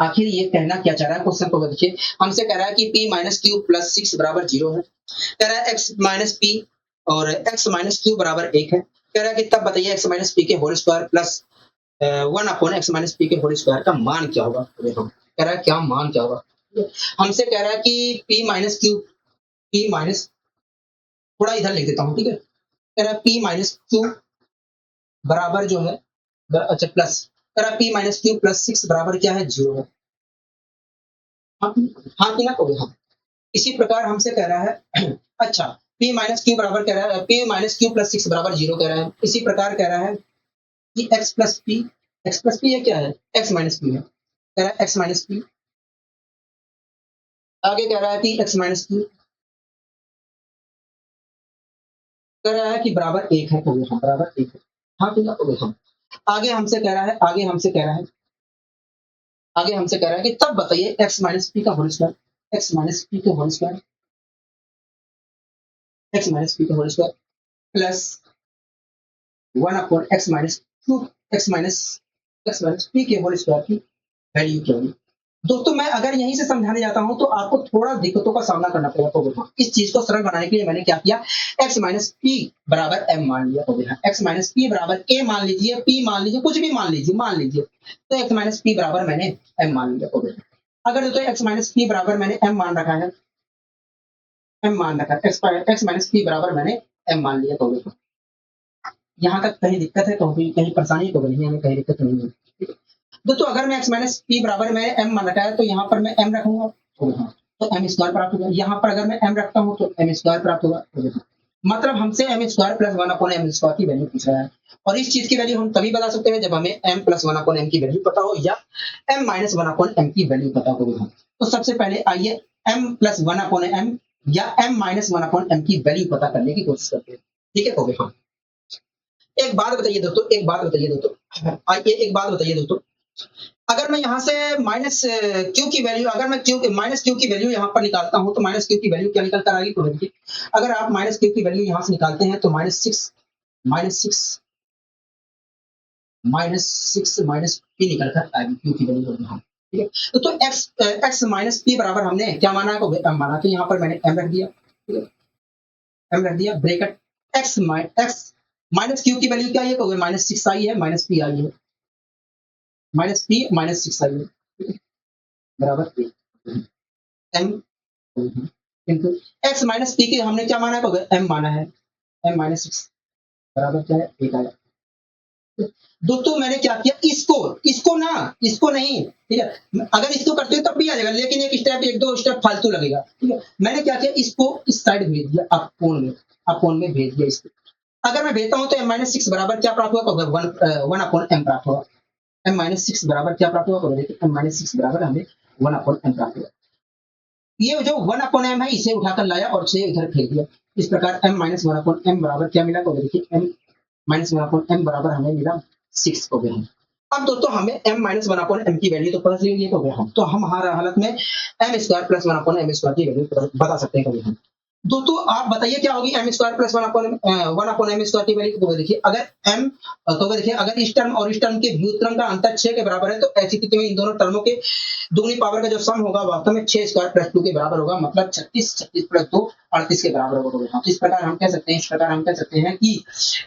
A: आखिर ये कहना क्या चाह रहा है क्वेश्चन को देखिए। हमसे कह रहा है कि p माइनस क्यू प्लस 6 बराबर 0 है। कह रहा है x माइनस पी और x माइनस क्यू बराबर 1 है। कह रहा है कि तब बताइए x माइनस पी के whole square plus 1 upon x minus p के होल स्क्वायर का मान क्या होगा। देखो कह रहा है क्या मान क्या होगा। हमसे कह रहा है कि p minus Q, p minus, थोड़ा इधर लिख देता हूँ, ठीक है। कह रहा है p माइनस क्यू बराबर जो है, अच्छा प्लस, कह रहा है p माइनस क्यू प्लस 6 बराबर क्या है? 0 है। हाँ हाँ कि ना कहोगे? हाँ। इसी प्रकार हमसे कह रहा है अच्छा, p माइनस क्यू बराबर कह रहा है, p माइनस क्यू प्लस 6 बराबर 0 कह रहा है। इसी प्रकार कह रहा है कि x प्लस पी ये क्या है? x माइनस पी है। कह रहा है x माइनस पी, आगे कह रहा है कि x माइनस क्यू कह रहा है कि बराबर 1 है। तो हाँ बराबर 1 है। हाँ कि ना कहोगे? हाँ। आगे हमसे कह रहा है, आगे हमसे कह रहा है, आगे हमसे कह रहा है कि तब बताइए x माइनस पी का whole square, x minus p का whole square, x minus p का whole square plus 1 upon x minus two, x minus p के होल स्क्वायर की वैल्यू क्या होगी। दोस्तों मैं अगर यहीं से समझाने जाता हूं तो आपको थोड़ा दिक्कतों का सामना करना पड़ेगा। तो हाँ, इस चीज को सरल बनाने के लिए मैंने क्या किया, x माइनस पी बराबर m मान लिया। तो हाँ, x माइनस पी बराबर a मान लीजिए, p मान लीजिए, कुछ भी मान लीजिए, तो x माइनस पी बराबर मैंने m मान लिया। तो अगर दोस्तों x माइनस पी बराबर मैंने m मान रखा है, m मान रखा है, x माइनस पी बराबर मैंने m मान लिया। तो यहाँ तक कहीं दिक्कत है, कहीं परेशानी तो नहीं है, हमें कहीं दिक्कत नहीं है। दोस्तों अगर मैं x माइनस पी बराबर में m मान रखा है तो यहाँ पर मैं m रखूंगा तो m स्क्वायर प्राप्त होगा। यहाँ पर अगर मैं m रखता हूँ तो m स्क्वायर प्राप्त होगा। मतलब हमसे m square plus one upon m square की वैल्यू पूछ रहा है, और इस चीज की वैल्यू हम तभी बता सकते हैं जब हमें m plus one upon m की वैल्यू पता हो या m minus one upon m की वैल्यू पता हो। तो सबसे पहले आइए m plus one upon m या m minus one upon m की वैल्यू पता करने की कोशिश करते हैं। ठीक है। हो गया। हाँ, एक बात बताइए दोस्तों, एक बात बताइए दोस्तों, आइए एक बात बताइए दोस्तों, अगर मैं यहाँ से माइनस क्यू की वैल्यू, अगर मैं क्यू माइनस क्यू की वैल्यू यहाँ पर निकालता हूँ तो माइनस क्यू की वैल्यू क्या निकल कर आएगी? तो देखिए, अगर आप माइनस क्यू की वैल्यू यहाँ से निकालते हैं तो माइनस पी निकल कर आएगी, क्यू की वैल्यू यहाँ। ठीक है। तो एक्स माइनस पी बराबर हमने क्या माना है? एम माना। तो यहाँ पर मैंने एम रख दिया, ठीक है, एम रख दिया, ब्रेकेट एक्स माइनस क्यू की वैल्यू क्या है? तो माइनस 6 आई है, माइनस पी आई है, माइनस पी माइनस 6 आई है बराबर m into x minus p के हमने क्या माना है? एम माना है, एम माइनस 6 बराबर क्या है? 1 आया। दोस्तों मैंने क्या किया, इसको नहीं, ठीक है, अगर इसको करते हो तब भी आ जाएगा, लेकिन एक दो स्टेप फालतू लगेगा। ठीक है, मैंने क्या किया, इसको इस साइड भेज दिया, अपोन में भेज दिया इसको। अगर मैं भेजता हूं तो एम माइनस 6 बराबर क्या प्राप्त होगा? वन अपॉन एम प्राप्त होगा। एम माइनस 6 बराबर क्या प्राप्त होगा? देखिए एम माइनस 6 बराबर हमें 1 अपॉन एम प्राप्त होगा। ये जो 1 अपॉन एम है इसे उठाकर लाया और इसे इधर फेंक दिया। इस प्रकार m minus one upon m बराबर क्या मिला? तो देखिए m minus one upon m बराबर हमें मिला 6 हो गया। अब दोस्तों हमें m minus one upon m की वैल्यू तो पता चली हो गया, हम तो हम हर हालत में m square plus one upon m square की वैल्यू बता सकते हैं कभी हम। दोस्तों आप बताइए क्या होगी m square plus one upon m square की वैल्यू। तो देखिए अगर एम, तो देखिए अगर इस टर्म और इस टर्म के व्युत्क्रम का अंतर 6 के बराबर है तो ऐसी स्थिति में इन दोनों टर्मों के दुगनी पावर का जो सम होगा वास्तव में 6 स्क्वायर प्लस 2 के बराबर होगा, मतलब 36 36 प्लस 2 38 के बराबर होगा। तो इस प्रकार हम कह सकते हैं कि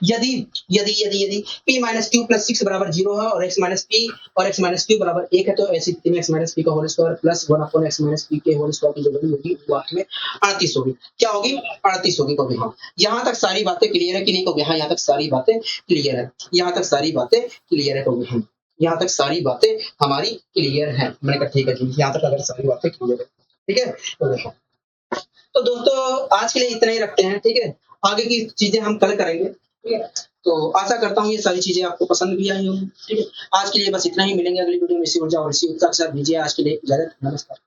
A: यदि यदि यदि यदि p माइनस क्यू प्लस 6 बराबर 0 है और x माइनस क्यू बराबर 1 है तो ऐसी स्थिति में x माइनस पी का whole square plus 1 upon x minus p के होल स्क्वायर की जो वैल्यू होगी वो वास्तव में 38 होगी। क्या होगी? 38 होगी। तो हाँ, यहाँ तक सारी बातें क्लियर है कि नहीं? तो हाँ, यहाँ तक सारी बातें क्लियर है, यहाँ तक सारी बातें क्लियर है। तो हाँ, यहाँ तक सारी बातें हमारी क्लियर है। मैंने कहा ठीक है जी, यहाँ तक अगर सारी बातें क्लियर है, ठीक है। तो देखो, तो दोस्तों आज के लिए इतना ही रखते हैं, ठीक है। आगे की चीजें हम कल करेंगे, ठीक है। तो आशा करता हूँ ये सारी चीजें आपको पसंद भी आई होंगी, ठीक है। आज के लिए बस इतना ही, मिलेंगे अगली वीडियो में इसी ऊर्जा और इसी उत्साह के साथ। दीजिए आज के लिए इजाजत, नमस्कार।